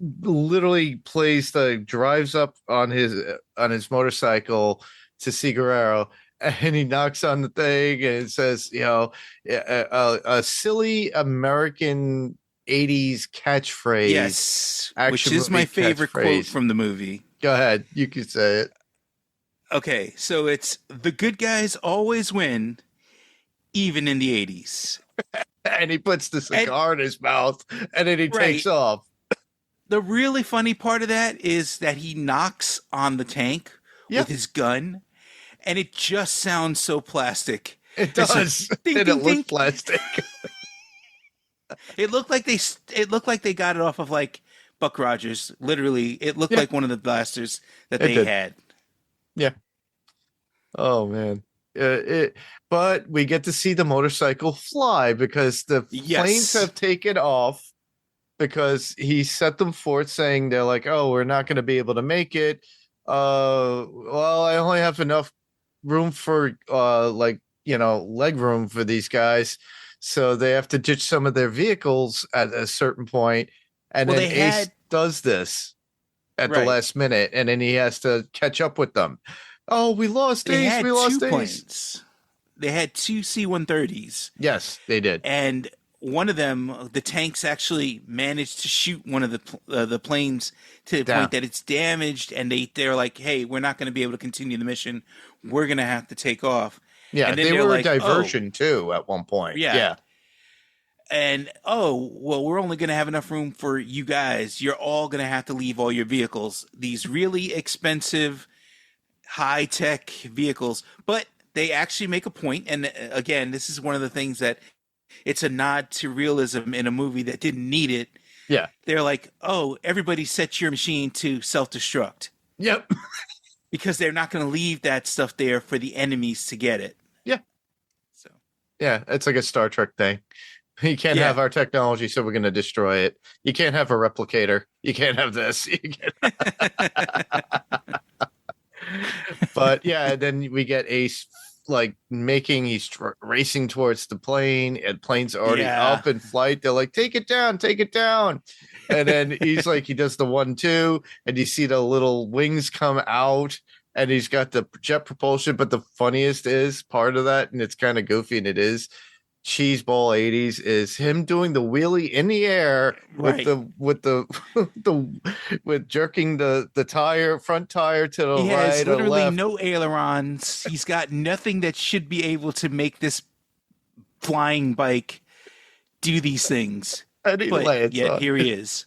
literally drives up on his motorcycle to see Guerrero, and he knocks on the thing and it says, a silly American 80s catchphrase. Yes, which action is my movie favorite quote catchphrase. from the movie. Go ahead, you can say it. Okay, so it's the good guys always win, even in the 80s. And he puts the cigar in his mouth, and then he takes Right. off. The really funny part of that is that he knocks on the tank Yeah. with his gun, and it just sounds so plastic. It It's does. like, ding, And ding, it looks ding. plastic. It looked like they got it off of like Buck Rogers. Literally, it looked Yeah. like one of the blasters that It they did. had. Yeah. Oh man. But we get to see the motorcycle fly because the Yes. planes have taken off because he set them forth saying they're like, oh, we're not going to be able to make it. Well, I only have enough room for leg room for these guys. So they have to ditch some of their vehicles at a certain point. And Well, then Ace does this at the Right. last minute, and then he has to catch up with them. Oh, we lost They Ace. had We lost two Ace. planes. They had two C-130s. Yes, they did. And one of them, the tanks actually managed to shoot one of the planes to the Down. point that it's damaged, and they're like, "Hey, we're not going to be able to continue the mission. We're going to have to take off." Yeah, and then they they're were like, a diversion too at one point. Yeah. And well, we're only going to have enough room for you guys. You're all going to have to leave all your vehicles. These really expensive, high-tech vehicles, but they actually make a point. And again, this is one of the things that it's a nod to realism in a movie that didn't need it. Yeah. They're like, oh, everybody set your machine to self-destruct. Yep. Because they're not going to leave that stuff there for the enemies to get it. Yeah. So. Yeah, it's like a Star Trek thing. You can't have our technology, so we're going to destroy it. You can't have a replicator. You can't have this. You can't... But yeah, then we get Ace he's racing towards the plane, and plane's already up in flight. They're like, take it down. And then he's like, he does the 1-2, and you see the little wings come out, and he's got the jet propulsion. But the funniest is part of that, and it's kind of goofy, and it is cheeseball 80s, is him doing the wheelie in the air with jerking the front tire to the right. He has or literally left. no ailerons. He's got nothing that should be able to make this flying bike do these things. And he lands yet on here it. he is.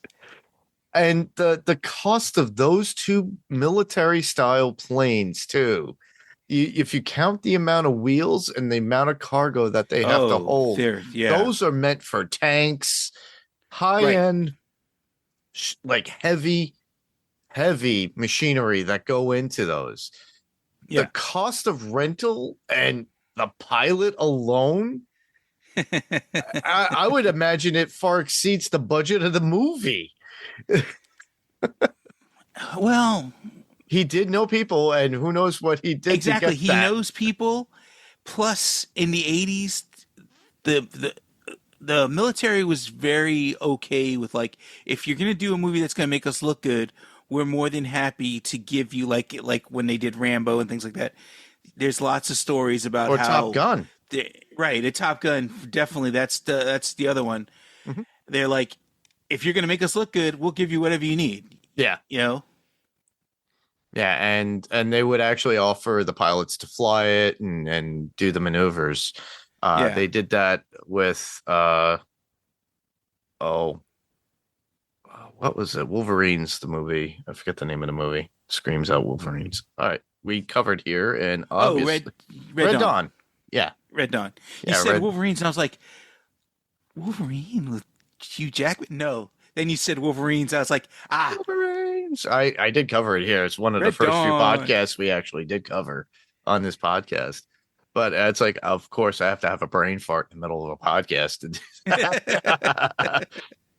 And the cost of those two military style planes too, if you count the amount of wheels and the amount of cargo that they have to hold, those are meant for tanks, high end, like heavy machinery that go into those. The cost of rental and the pilot alone, I would imagine it far exceeds the budget of the movie. Well, he did know people, and who knows what he did. Exactly, he knows people. Plus, in the 80s, the military was very okay with, like, if you're gonna do a movie that's gonna make us look good, we're more than happy to give you like when they did Rambo and things like that. There's lots of stories about or how Top Gun. A Top Gun, definitely. That's the other one. Mm-hmm. They're like, if you're gonna make us look good, we'll give you whatever you need. Yeah, you know. Yeah, and they would actually offer the pilots to fly it and do the maneuvers. They did that with what was it? Wolverines, the movie. I forget the name of the movie. Screams out Wolverines. All right, we covered here, and obviously Red Dawn. Yeah, Red Dawn. You Yeah, said Wolverines, and I was like, Wolverine with Hugh Jackman? No. Then you said Wolverines. I was like, Wolverines. I did cover it here. It's one of the Red first few Dawn. podcasts we actually did cover on this podcast. But it's like, of course, I have to have a brain fart in the middle of a podcast to do that.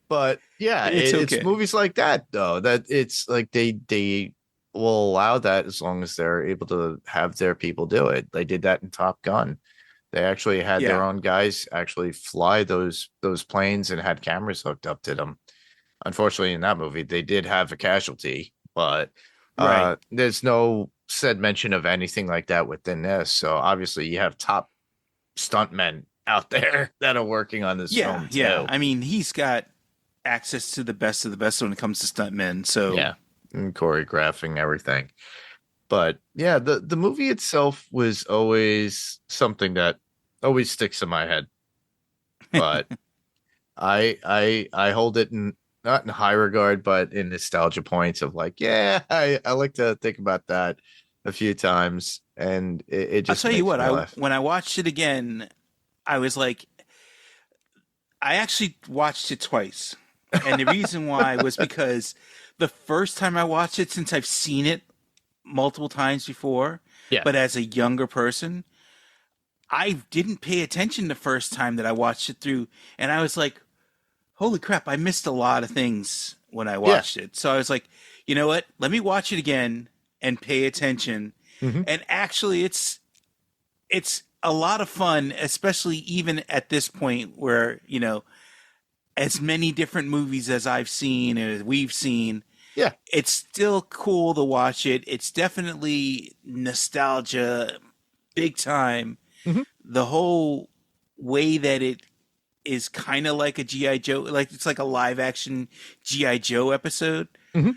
But yeah, It's okay. it's movies like that, though, that it's like they will allow that as long as they're able to have their people do it. They did that in Top Gun. They actually had their own guys actually fly those planes and had cameras hooked up to them. unfortunately, in that movie, they did have a casualty, but Right. there's no said mention of anything like that within this. So obviously, you have top stuntmen out there that are working on this Yeah, film yeah. too. I mean, he's got access to the best of the best when it comes to stuntmen. So Yeah, and choreographing everything. But yeah, the movie itself was always something that always sticks in my head. But I hold it in not in high regard, but in nostalgia points of like, yeah, I like to think about that a few times, and it I'll just tell you makes what, me laugh. when I watched it again, I was like, I actually watched it twice. And the reason why was because the first time I watched it, since I've seen it multiple times before, Yeah. but as a younger person, I didn't pay attention the first time that I watched it through. And I was like, holy crap, I missed a lot of things when I watched it. So I was like, you know what? Let me watch it again and pay attention. Mhm. And actually, it's a lot of fun, especially even at this point where, you know, as many different movies as I've seen and as we've seen, Yeah. it's still cool to watch it. It's definitely nostalgia, big time. Mhm. The whole way that it is kind of like a G.I. Joe, like it's like a live action G.I. Joe episode. Mhm.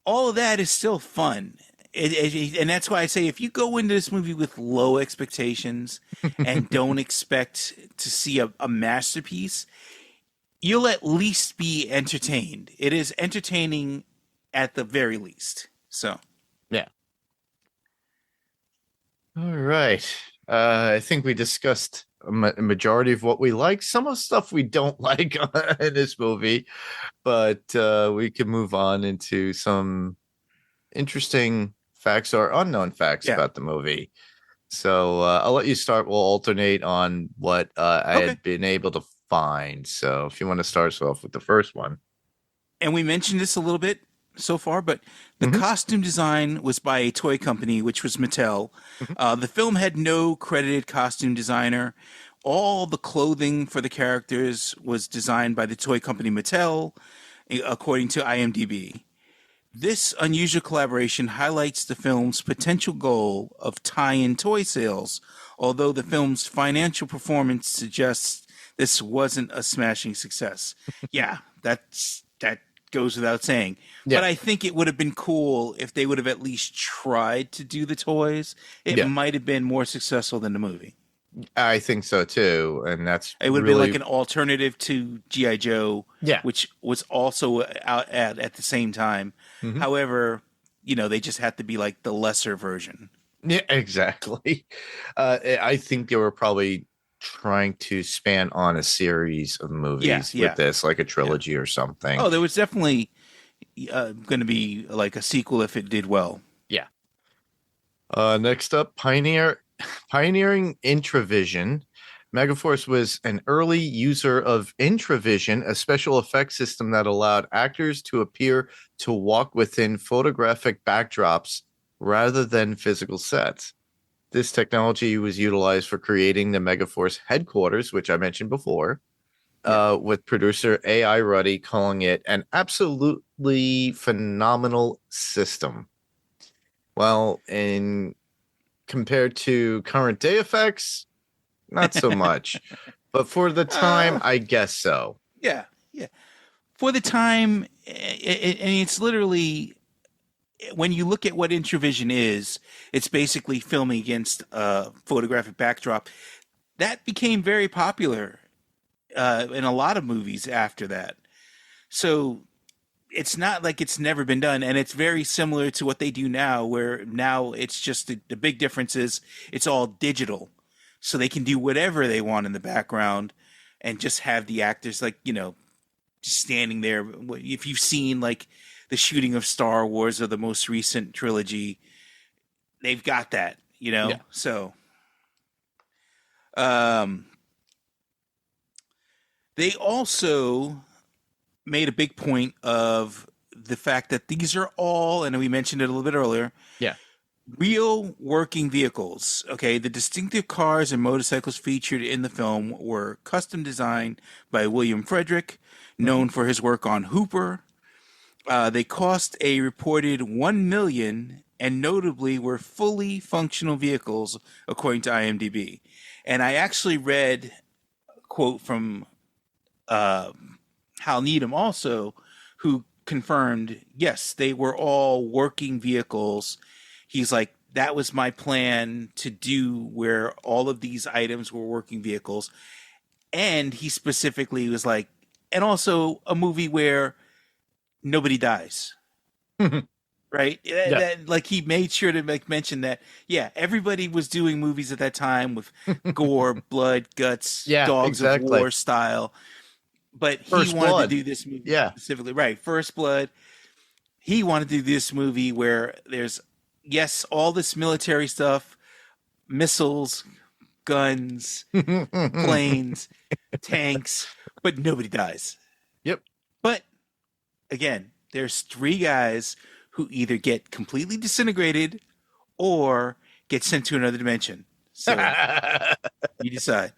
All of that is still fun. And that's why I say if you go into this movie with low expectations and don't expect to see a masterpiece, you'll at least be entertained. It is entertaining at the very least. So, Yeah. All right. I think we discussed a majority of what we like. Some of the stuff we don't like in this movie, but we can move on into some interesting facts or unknown facts yeah. about the movie. So I'll let you start. We'll alternate on what I Okay. had been able to find. So if you want to start us off with the first one. And we mentioned this a little bit so far, but the Mhm. costume design was by a toy company, which was Mattel. The film had no credited costume designer. All the clothing for the characters was designed by the toy company Mattel, according to IMDb. This unusual collaboration highlights the film's potential goal of tie-in toy sales, although the film's financial performance suggests this wasn't a smashing success. Yeah, that goes without saying. Yeah. But I think it would have been cool if they would have at least tried to do the toys. It Yeah. might have been more successful than the movie. I think so too, and that's It would really be like an alternative to G.I. Joe, Yeah. which was also out at the same time. Mhm. However, you know, they just had to be like the lesser version. Yeah, exactly. I think they were probably trying to span on a series of movies yeah. with this, like a trilogy or something. Oh, there was definitely going to be like a sequel if it did well. Yeah. Next up, pioneering Intravision. Megaforce was an early user of Intravision, a special effects system that allowed actors to appear to walk within photographic backdrops rather than physical sets. This technology was utilized for creating the Megaforce headquarters, which I mentioned before, with producer A.I. Ruddy calling it an absolutely phenomenal system. Well, in compared to current day effects, not so much. But for the time, I guess so. Yeah. For the time, and it's literally, when you look at what Intravision is, it's basically filming against a photographic backdrop. That became very popular in a lot of movies after that. So it's not like it's never been done, and it's very similar to what they do now, where now it's just the big difference is it's all digital. So they can do whatever they want in the background and just have the actors, like, you know, just standing there. If you've seen like the shooting of Star Wars or the most recent trilogy, they've got that, you know? Yeah. So they also made a big point of the fact that these are all, and we mentioned it a little bit earlier, Yeah. real working vehicles. Okay, the distinctive cars and motorcycles featured in the film were custom designed by William Frederick, known for his work on Hooper. They cost a reported $1 million and notably were fully functional vehicles, according to IMDb. And I actually read a quote from Hal Needham also, who confirmed, yes, they were all working vehicles. He's like, that was my plan to do, where all of these items were working vehicles. And he specifically was like, and also a movie where nobody dies. Right? Yeah. Like he made sure to mention that, yeah, everybody was doing movies at that time with gore, blood, guts, Yeah, dogs exactly. of war style. But First he wanted Blood. to do this movie specifically. Right. First Blood. He wanted to do this movie where there's, yes, all this military stuff, missiles, guns, planes, tanks, but nobody dies. Yep. But again, there's three guys who either get completely disintegrated or get sent to another dimension. So you decide.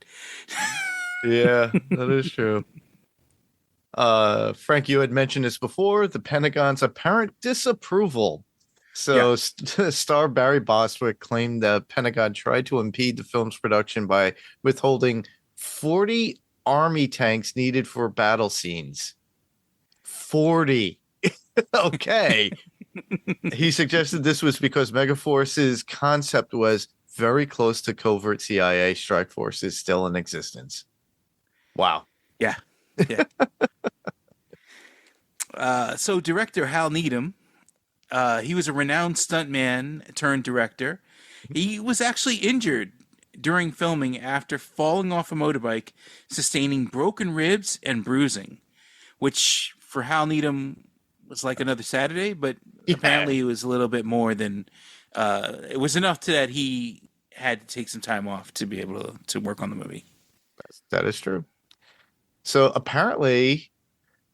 Yeah, that is true. Frank, you had mentioned this before, the Pentagon's apparent disapproval. So star Barry Bostwick claimed the Pentagon tried to impede the film's production by withholding 40 army tanks needed for battle scenes. 40. Okay. He suggested this was because Megaforce's concept was very close to covert CIA strike forces still in existence. Wow. Yeah. So director Hal Needham, he was a renowned stuntman turned director. He was actually injured during filming after falling off a motorbike, sustaining broken ribs and bruising, which for Hal Needham was like another Saturday, but apparently it was a little bit more than, it was enough that he had to take some time off to be able to work on the movie. That is true. So apparently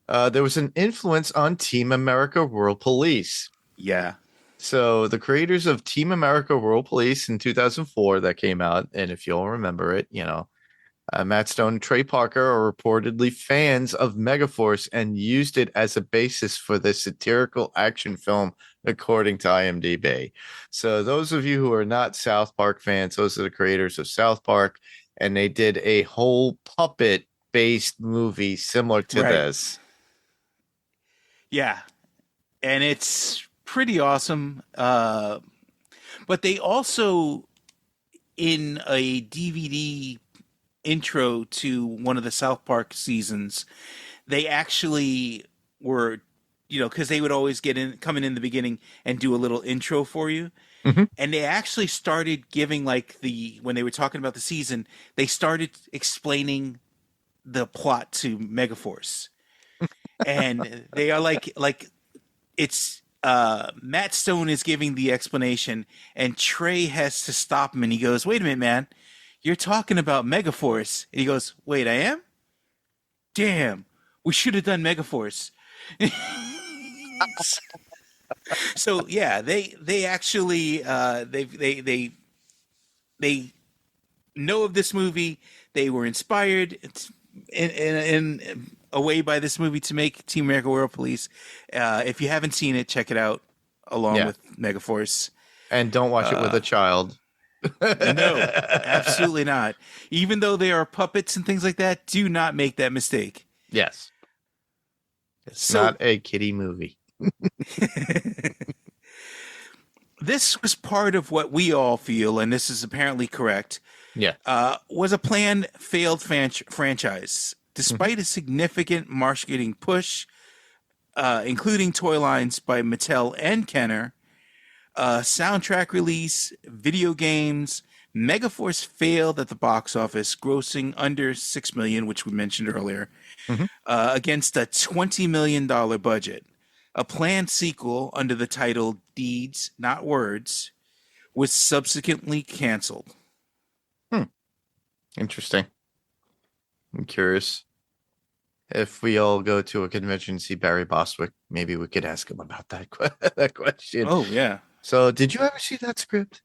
there was an influence on Team America World Police. Yeah. So the creators of Team America World Police in 2004 that came out, and if you'll remember it, Matt Stone and Trey Parker are reportedly fans of Megaforce and used it as a basis for the satirical action film, according to IMDb. So those of you who are not South Park fans, those are the creators of South Park, and they did a whole puppet-based movie similar to this. Yeah, and it's pretty awesome. But they also, in a DVD intro to one of the South Park seasons, they actually were, because they would always come in the beginning and do a little intro for you. Mm-hmm. And they actually started giving when they were talking about the season, they started explaining the plot to Megaforce. And they are like it's Matt Stone is giving the explanation and Trey has to stop him and he goes, "Wait a minute, man. You're talking about Megaforce." And he goes, "Wait, I am? Damn, we should have done Megaforce." So yeah, they actually they know of this movie. They were inspired in a way by this movie to make Team America World Police. If you haven't seen it, check it out along with Megaforce. And don't watch it with a child. No, absolutely not. Even though they are puppets and things like that, do not make that mistake. Yes. It's not a kiddie movie. This was part of what we all feel, and this is apparently correct. Yeah. Was a planned failed franchise. Despite a significant marketing push, including toy lines by Mattel and Kenner, soundtrack release, video games, Megaforce failed at the box office, grossing under $6 million, which we mentioned earlier, against a $20 million budget. A planned sequel under the title Deeds, Not Words was subsequently canceled. Interesting. I'm curious. If we all go to a convention and see Barry Bostwick, maybe we could ask him about that question. Oh, yeah. So did you ever see that script?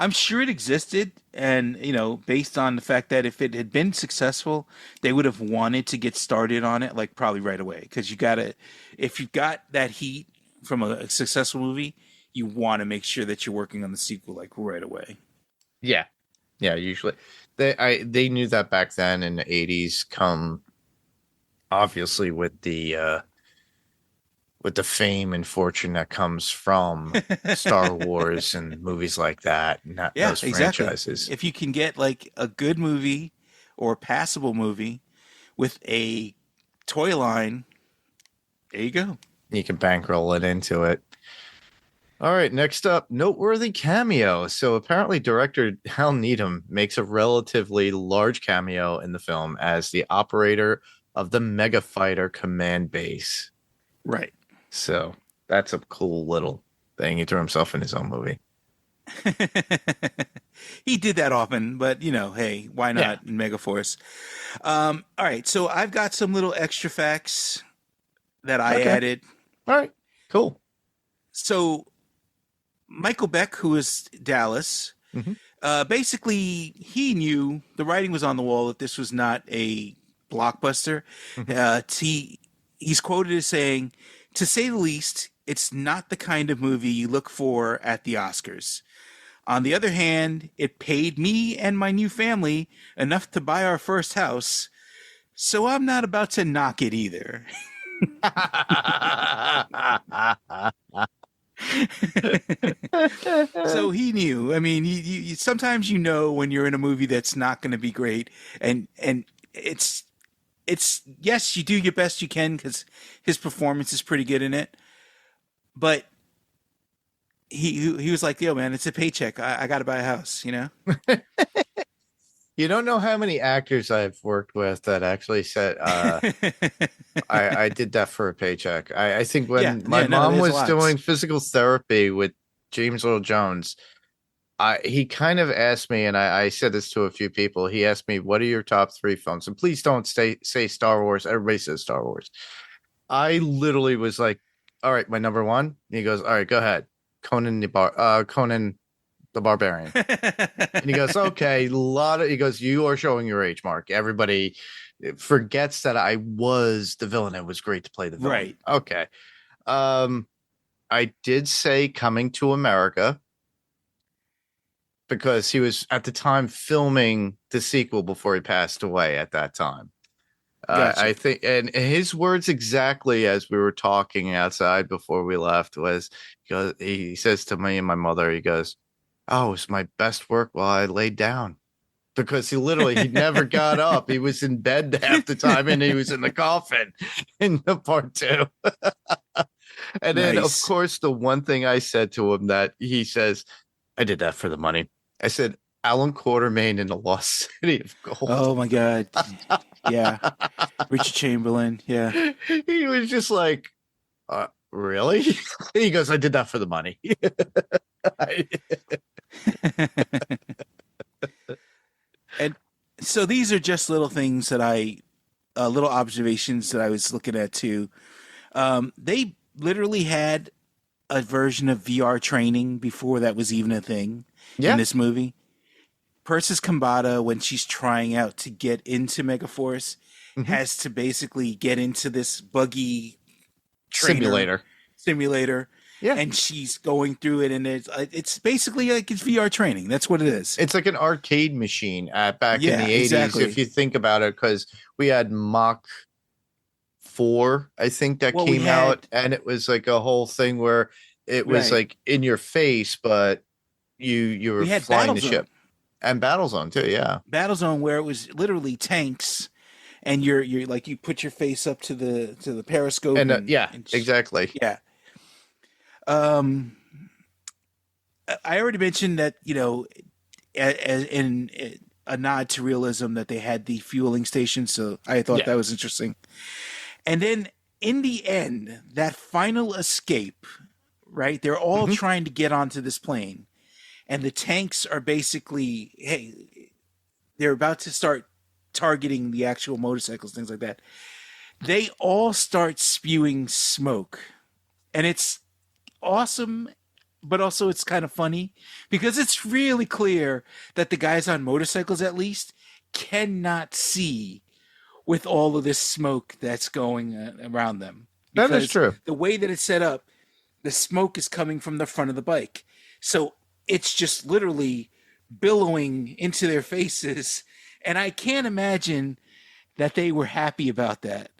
I'm sure it existed, and based on the fact that if it had been successful, they would have wanted to get started on it like probably right away. Because if you got that heat from a successful movie, you want to make sure that you're working on the sequel like right away. Yeah, yeah. Usually, they knew that back then in the '80s. Obviously with the fame and fortune that comes from Star Wars and movies like that, and those franchises. If you can get like a good movie or a passable movie with a toy line, there you go. You can bankroll it into it. All right, next up, noteworthy cameo. So apparently director Hal Needham makes a relatively large cameo in the film as the operator of the Mega Fighter command base. Right. So that's a cool little thing. He threw himself in his own movie. He did that often, but hey, why not in Megaforce? All right, so I've got some little extra facts that I added. All right, cool. So Michael Beck, who is Dallas, basically he knew the writing was on the wall that this was not a blockbuster. He's quoted as saying, "To say the least, it's not the kind of movie you look for at the Oscars. On the other hand, it paid me and my new family enough to buy our first house, so I'm not about to knock it either." So he knew. I mean, you sometimes when you're in a movie that's not going to be great, and it's yes, you do your best you can because his performance is pretty good in it, but he was like, "Yo, man, it's a paycheck. I got to buy a house," You don't know how many actors I've worked with that actually said, I did that for a paycheck. I think when my mom was doing physical therapy with James Earl Jones, he kind of asked me, and I said this to a few people. He asked me, "What are your top 3 films?" And please don't say Star Wars. Everybody says Star Wars. I literally was like, "All right, my number 1." And he goes, "All right, go ahead. Conan the Barbarian." And he goes, "Okay, he goes, you are showing your age, Mark. Everybody forgets that I was the villain. It was great to play the villain." Right. Okay. I did say Coming to America because he was at the time filming the sequel before he passed away at that time. Gotcha. I think, and his words exactly as we were talking outside before we left was, he says to me and my mother, he goes, "Oh, it's my best work while I laid down," because he never got up. He was in bed half the time, and he was in the coffin in the part 2. And then, of course, the one thing I said to him that he says, "I did that for the money." I said, "Alan Quartermain in the Lost City of Gold." Oh my God. Yeah. Richard Chamberlain. Yeah. He was just like, really? He goes, "I did that for the money." And so these are just little things that little observations that I was looking at too. They literally had a version of VR training before that was even a thing in this movie. Persis Kambata, when she's trying out to get into Megaforce, has to basically get into this buggy simulator. Yeah. And she's going through it, and it's basically like it's VR training. That's what it is. It's like an arcade machine back in the 80s, exactly. If you think about it, because we had Mach 4, I think, that came out, and it was like a whole thing where it was like in your face, but you were flying the ship. And Battlezone too, yeah. Battlezone, where it was literally tanks, and you're like you put your face up to the periscope, and exactly, yeah. I already mentioned that as in a nod to realism that they had the fueling station, so I thought that was interesting. And then in the end, that final escape, right? They're all trying to get onto this plane. And the tanks are basically, they're about to start targeting the actual motorcycles, things like that. They all start spewing smoke. And it's awesome but also it's kind of funny because it's really clear that the guys on motorcycles, at least, cannot see with all of this smoke that's going around them. That is true. The way that it's set up, the smoke is coming from the front of the bike. So it's just literally billowing into their faces. And I can't imagine that they were happy about that,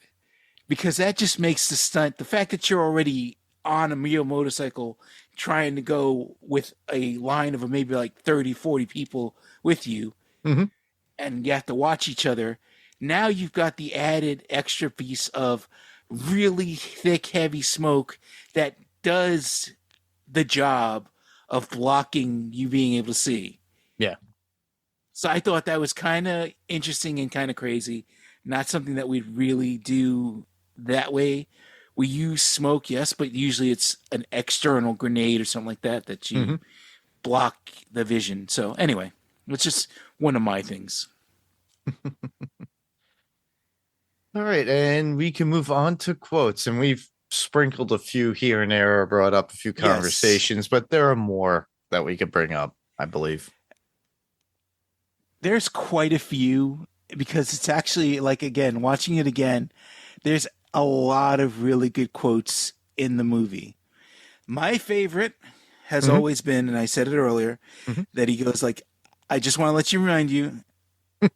because that just makes the stunt, the fact that you're already on a real motorcycle trying to go with a line of maybe like 30, 40 people with you, and you have to watch each other. Now you've got the added extra piece of really thick, heavy smoke that does the job of blocking you being able to see. Yeah. So I thought that was kind of interesting and kind of crazy. Not something that we'd really do that way. We use smoke, yes, but usually it's an external grenade or something like that that you block the vision. So anyway, it's just one of my things. All right, and we can move on to quotes, and we've sprinkled a few here and there, or brought up a few conversations, but there are more that we could bring up, I believe. There's quite a few, because it's actually, like, again, watching it again, there's a lot of really good quotes in the movie. My favorite has always been, and I said it earlier, that he goes like, I just want to let you remind you.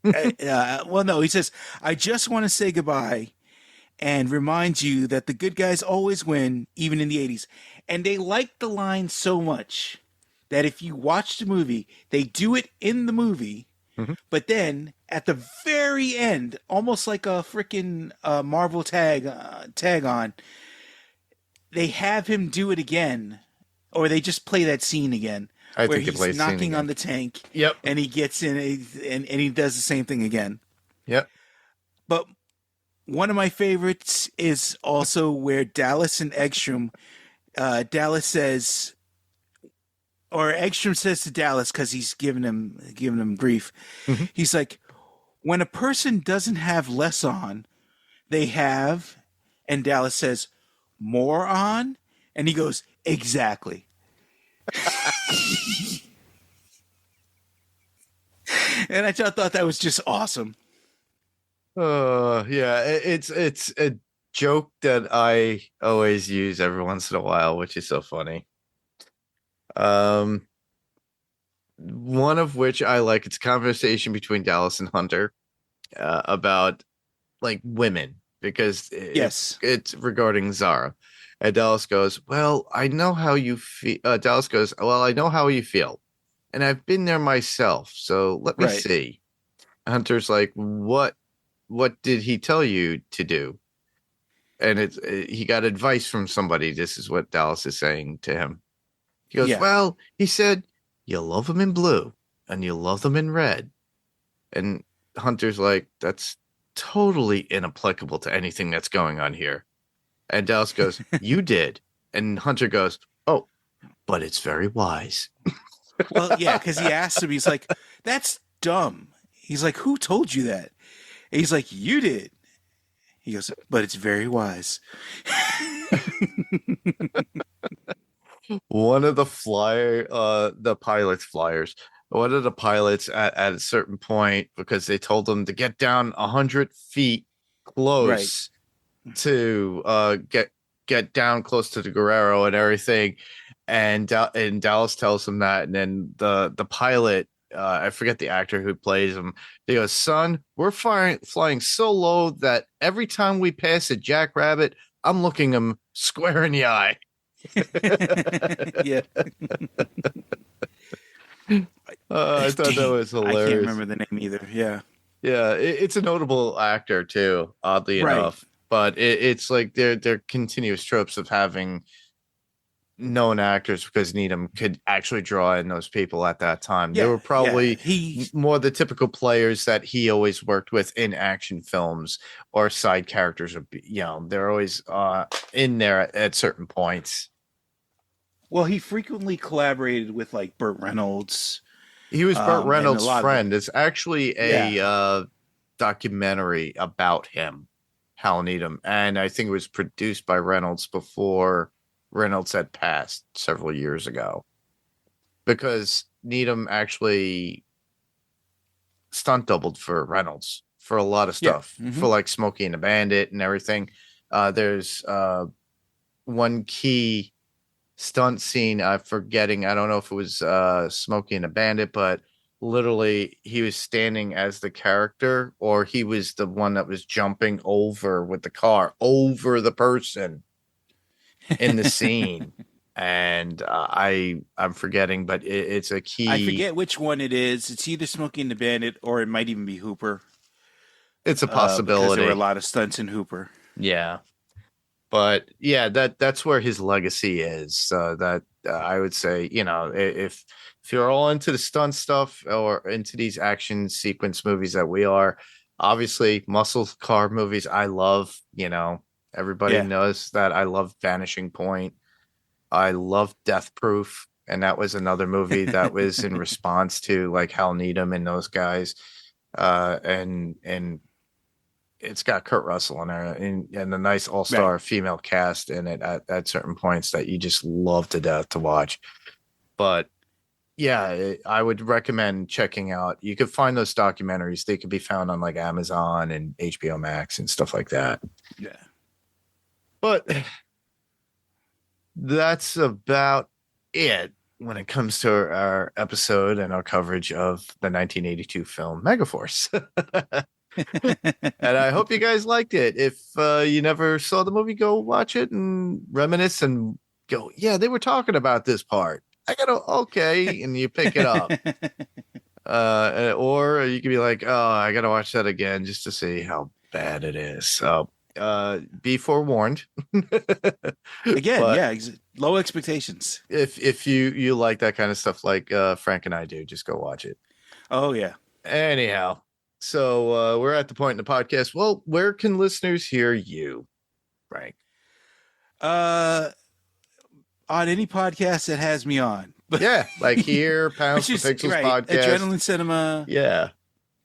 Well, no, he says, I just want to say goodbye and remind you that the good guys always win, even in the 80s. And they like the line so much that if you watch the movie, they do it in the movie, but then at the very end, almost like a freaking Marvel tag on, they have him do it again, or they just play that scene again. Where he's knocking on the tank, and he gets in, and he does the same thing again. Yep. But one of my favorites is also where Dallas and Eggstrom, Dallas says, or Eggstrom says to Dallas, because he's giving him grief. He's like, when a person doesn't have less on, they have, and Dallas says, more on, and he goes, exactly. And I thought that was just awesome. Yeah, it's a joke that I always use every once in a while, which is so funny. One of which I like, it's a conversation between Dallas and Hunter about like women, because it's regarding Zara. And Dallas goes, well, I know how you feel. Dallas goes, well, I know how you feel. And I've been there myself. So let me see. Hunter's like, what did he tell you to do? And he got advice from somebody. This is what Dallas is saying to him. He goes, well, he said, you love them in blue and you love them in red. And Hunter's like, that's totally inapplicable to anything that's going on here. And Dallas goes, you did. And Hunter goes, oh, but it's very wise. Well, yeah, because he asked him, he's like, that's dumb. He's like, who told you that? And he's like, you did. He goes, but it's very wise. One of the pilot's flyers, one of the pilots at a certain point, because they told them to get down 100 feet close to get down close to the Guerrero and everything, and Dallas tells him that, and then the pilot, I forget the actor who plays him, he goes, son, we're flying so low that every time we pass a jackrabbit, I'm looking him square in the eye. Yeah. I thought that was hilarious. I can't remember the name either. Yeah. Yeah, it's a notable actor too, oddly enough. But it's like they're continuous tropes of having known actors, because Needham could actually draw in those people at that time. They were probably more the typical players that he always worked with in action films, or side characters, or they're always in there at certain points. Well, he frequently collaborated with like Burt Reynolds. He was Burt Reynolds' friend. It's actually a documentary about him, Hal Needham, and I think it was produced by Reynolds before Reynolds had passed several years ago, because Needham actually stunt doubled for Reynolds for a lot of stuff, for like Smokey and the Bandit and everything. There's one key stunt scene I'm forgetting. I don't know if it was Smokey and the Bandit, but literally he was standing as the character, or he was the one that was jumping over with the car over the person in the scene. And I'm forgetting, but it's a key. I forget which one it is. It's either Smokey and the Bandit, or it might even be Hooper. It's a possibility. Because there were a lot of stunts in Hooper. Yeah. But yeah, that's where his legacy is. That I would say, you know, if you're all into the stunt stuff or into these action sequence movies that we are, obviously muscle car movies I love. You know, everybody knows that I love Vanishing Point. I love Death Proof, and that was another movie that was in response to like Hal Needham and those guys, and it's got Kurt Russell in there and a nice all-star female cast in it at certain points that you just love to death to watch. But yeah, I would recommend checking out. You could find those documentaries. They could be found on like Amazon and HBO Max and stuff like that. Yeah. But that's about it when it comes to our episode and our coverage of the 1982 film Megaforce. And I hope you guys liked it. If you never saw the movie, go watch it and reminisce and go, yeah, they were talking about this part. I gotta, okay, and you pick it up. Or you could be like, oh, I gotta watch that again just to see how bad it is. So be forewarned. Again, low expectations. If you like that kind of stuff like Frank and I do, just go watch it. Oh yeah. Anyhow, so we're at the point in the podcast. Well, where can listeners hear you, Frank? On any podcast that has me on. Yeah, like here, Pounds to Pixels podcast, Adrenaline Cinema. Yeah.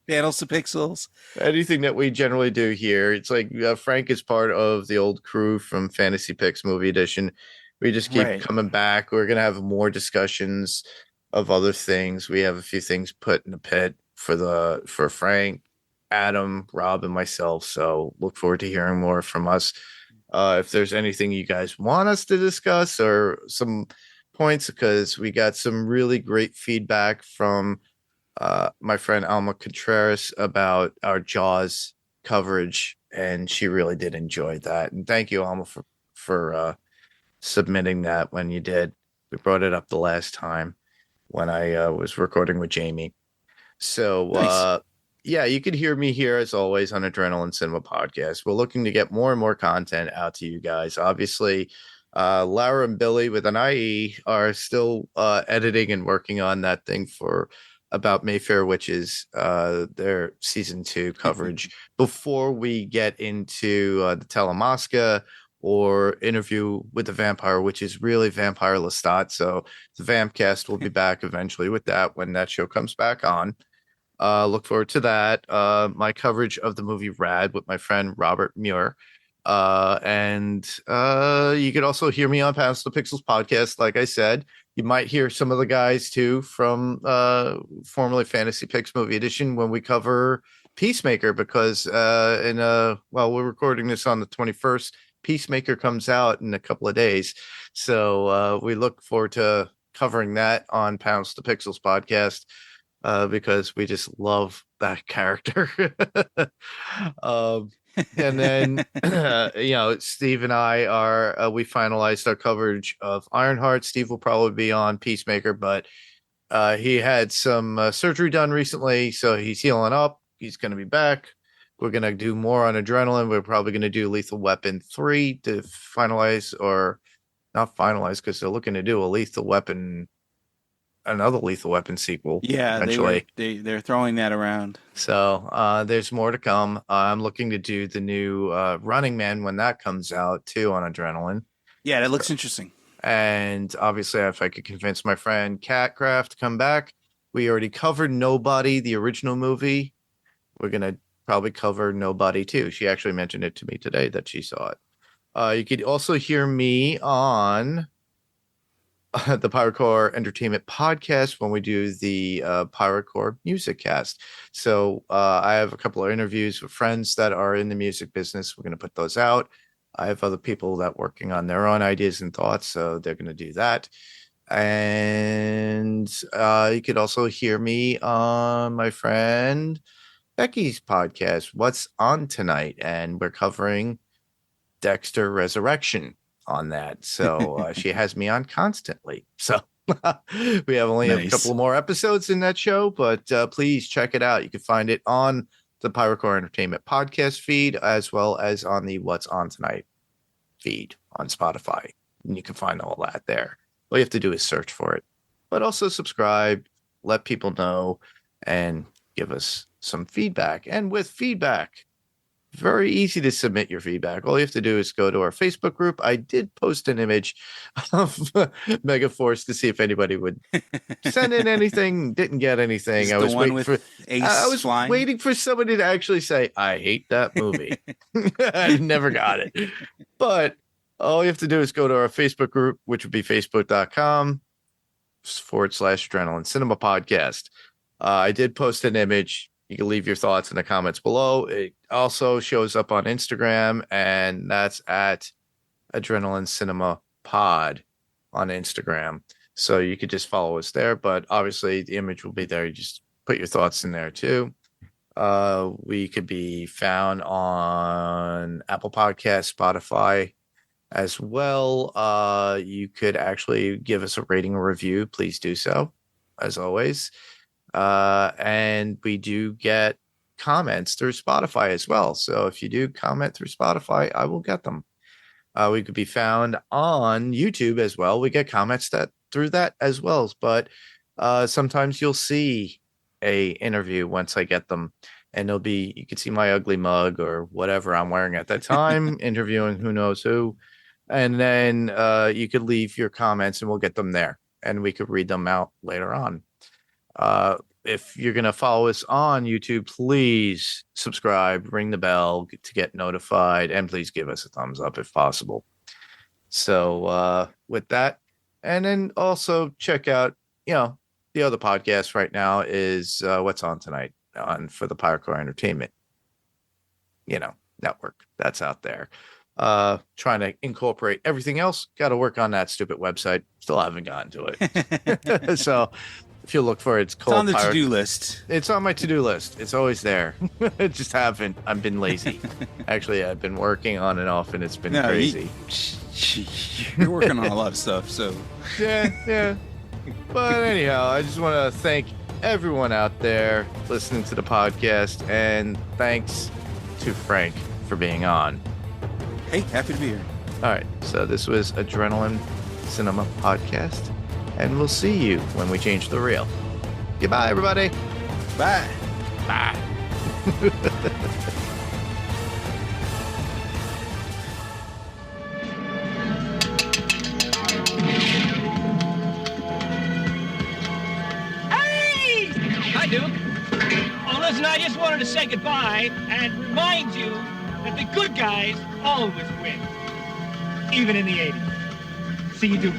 Panels to Pixels. Anything that we generally do here. It's like Frank is part of the old crew from Fantasy Picks Movie Edition. We just keep coming back. We're going to have more discussions of other things. We have a few things put in the pit for Frank, Adam, Rob, and myself. So look forward to hearing more from us. If there's anything you guys want us to discuss or some points, because we got some really great feedback from my friend Alma Contreras about our Jaws coverage, and she really did enjoy that. And thank you, Alma, for submitting that when you did. We brought it up the last time when I was recording with Jamie. So nice. Yeah, you can hear me here as always on Adrenaline Cinema Podcast. We're looking to get more and more content out to you guys. Obviously, Laura and Billy with an IE are still editing and working on that thing for about Mayfair Witches, their season 2 coverage. Before we get into the Telemasca or Interview with the Vampire, which is really Vampire Lestat. So the Vampcast will be back eventually with that when that show comes back on. Look forward to that. My coverage of the movie Rad with my friend Robert Muir. And you could also hear me on Pounds to Pixels podcast. Like I said, you might hear some of the guys too from formerly Fantasy Picks Movie Edition when we cover Peacemaker, because we're recording this on the 21st. Peacemaker comes out in a couple of days. So we look forward to covering that on Pounds to Pixels podcast. Because we just love that character. And then, Steve and I are, we finalized our coverage of Ironheart. Steve will probably be on Peacemaker, but he had some surgery done recently, so he's healing up. He's going to be back. We're going to do more on Adrenaline. We're probably going to do Lethal Weapon 3 to finalize, or not finalize, because they're looking to do another Lethal Weapon sequel. Yeah, eventually. They're throwing that around. So there's more to come. I'm looking to do the new Running Man when that comes out too on Adrenaline. Yeah, that looks interesting. And obviously, if I could convince my friend Catcraft to come back, we already covered Nobody, the original movie. We're gonna probably cover Nobody too. She actually mentioned it to me today that she saw it. You could also hear me on the Pirate Core Entertainment Podcast when we do the Pirate Core Music Cast. So I have a couple of interviews with friends that are in the music business. We're going to put those out. I have other people that working on their own ideas and thoughts, so they're going to do that. And you could also hear me on my friend Becky's podcast, What's On Tonight? And we're covering Dexter Resurrection on that. So she has me on constantly. So we have only a couple more episodes in that show, but please check it out. You can find it on the Pirate Core Entertainment podcast feed, as well as on the What's On Tonight feed on Spotify. And you can find all that there. All you have to do is search for it, but also subscribe, let people know, and give us some feedback. And with feedback, very easy to submit your feedback. All you have to do is go to our Facebook group. I did post an image of Megaforce to see if anybody would send in anything. Didn't get anything. I was waiting for somebody to actually say, I hate that movie. I never got it. But all you have to do is go to our Facebook group, which would be facebook.com/AdrenalineCinemaPodcast. I did post an image. You can leave your thoughts in the comments below. It also shows up on Instagram, and that's at AdrenalineCinemaPod on Instagram. So you could just follow us there, but obviously the image will be there. You just put your thoughts in there too. We could be found on Apple Podcasts, Spotify as well. You could actually give us a rating or review. Please do so, as always. And we do get comments through Spotify as well. So if you do comment through Spotify, I will get them. We could be found on YouTube as well. We get comments through that as well. But sometimes you'll see a interview once I get them, and you can see my ugly mug or whatever I'm wearing at that time, interviewing who knows who. And then you could leave your comments and we'll get them there, and we could read them out later on. If you're going to follow us on YouTube, please subscribe, ring the bell to get notified, and please give us a thumbs up if possible. So with that, and then also check out, the other podcast right now is What's On Tonight for the Pirate Core Entertainment, network that's out there. Trying to incorporate everything else. Got to work on that stupid website. Still haven't gotten to it. So if you look for it, it's on the to-do list. It's on my to-do list. It's always there. I just haven't. I've been lazy. Actually, I've been working on and off, and it's been crazy. You're working on a lot of stuff, so. Yeah. But anyhow, I just want to thank everyone out there listening to the podcast, and thanks to Frank for being on. Hey, happy to be here. All right, so this was Adrenaline Cinema Podcast, and we'll see you when we change the reel. Goodbye, everybody. Bye. Bye. Hey! Hi, Duke. Oh, listen, I just wanted to say goodbye and remind you that the good guys always win, even in the 80s. See you, Duke.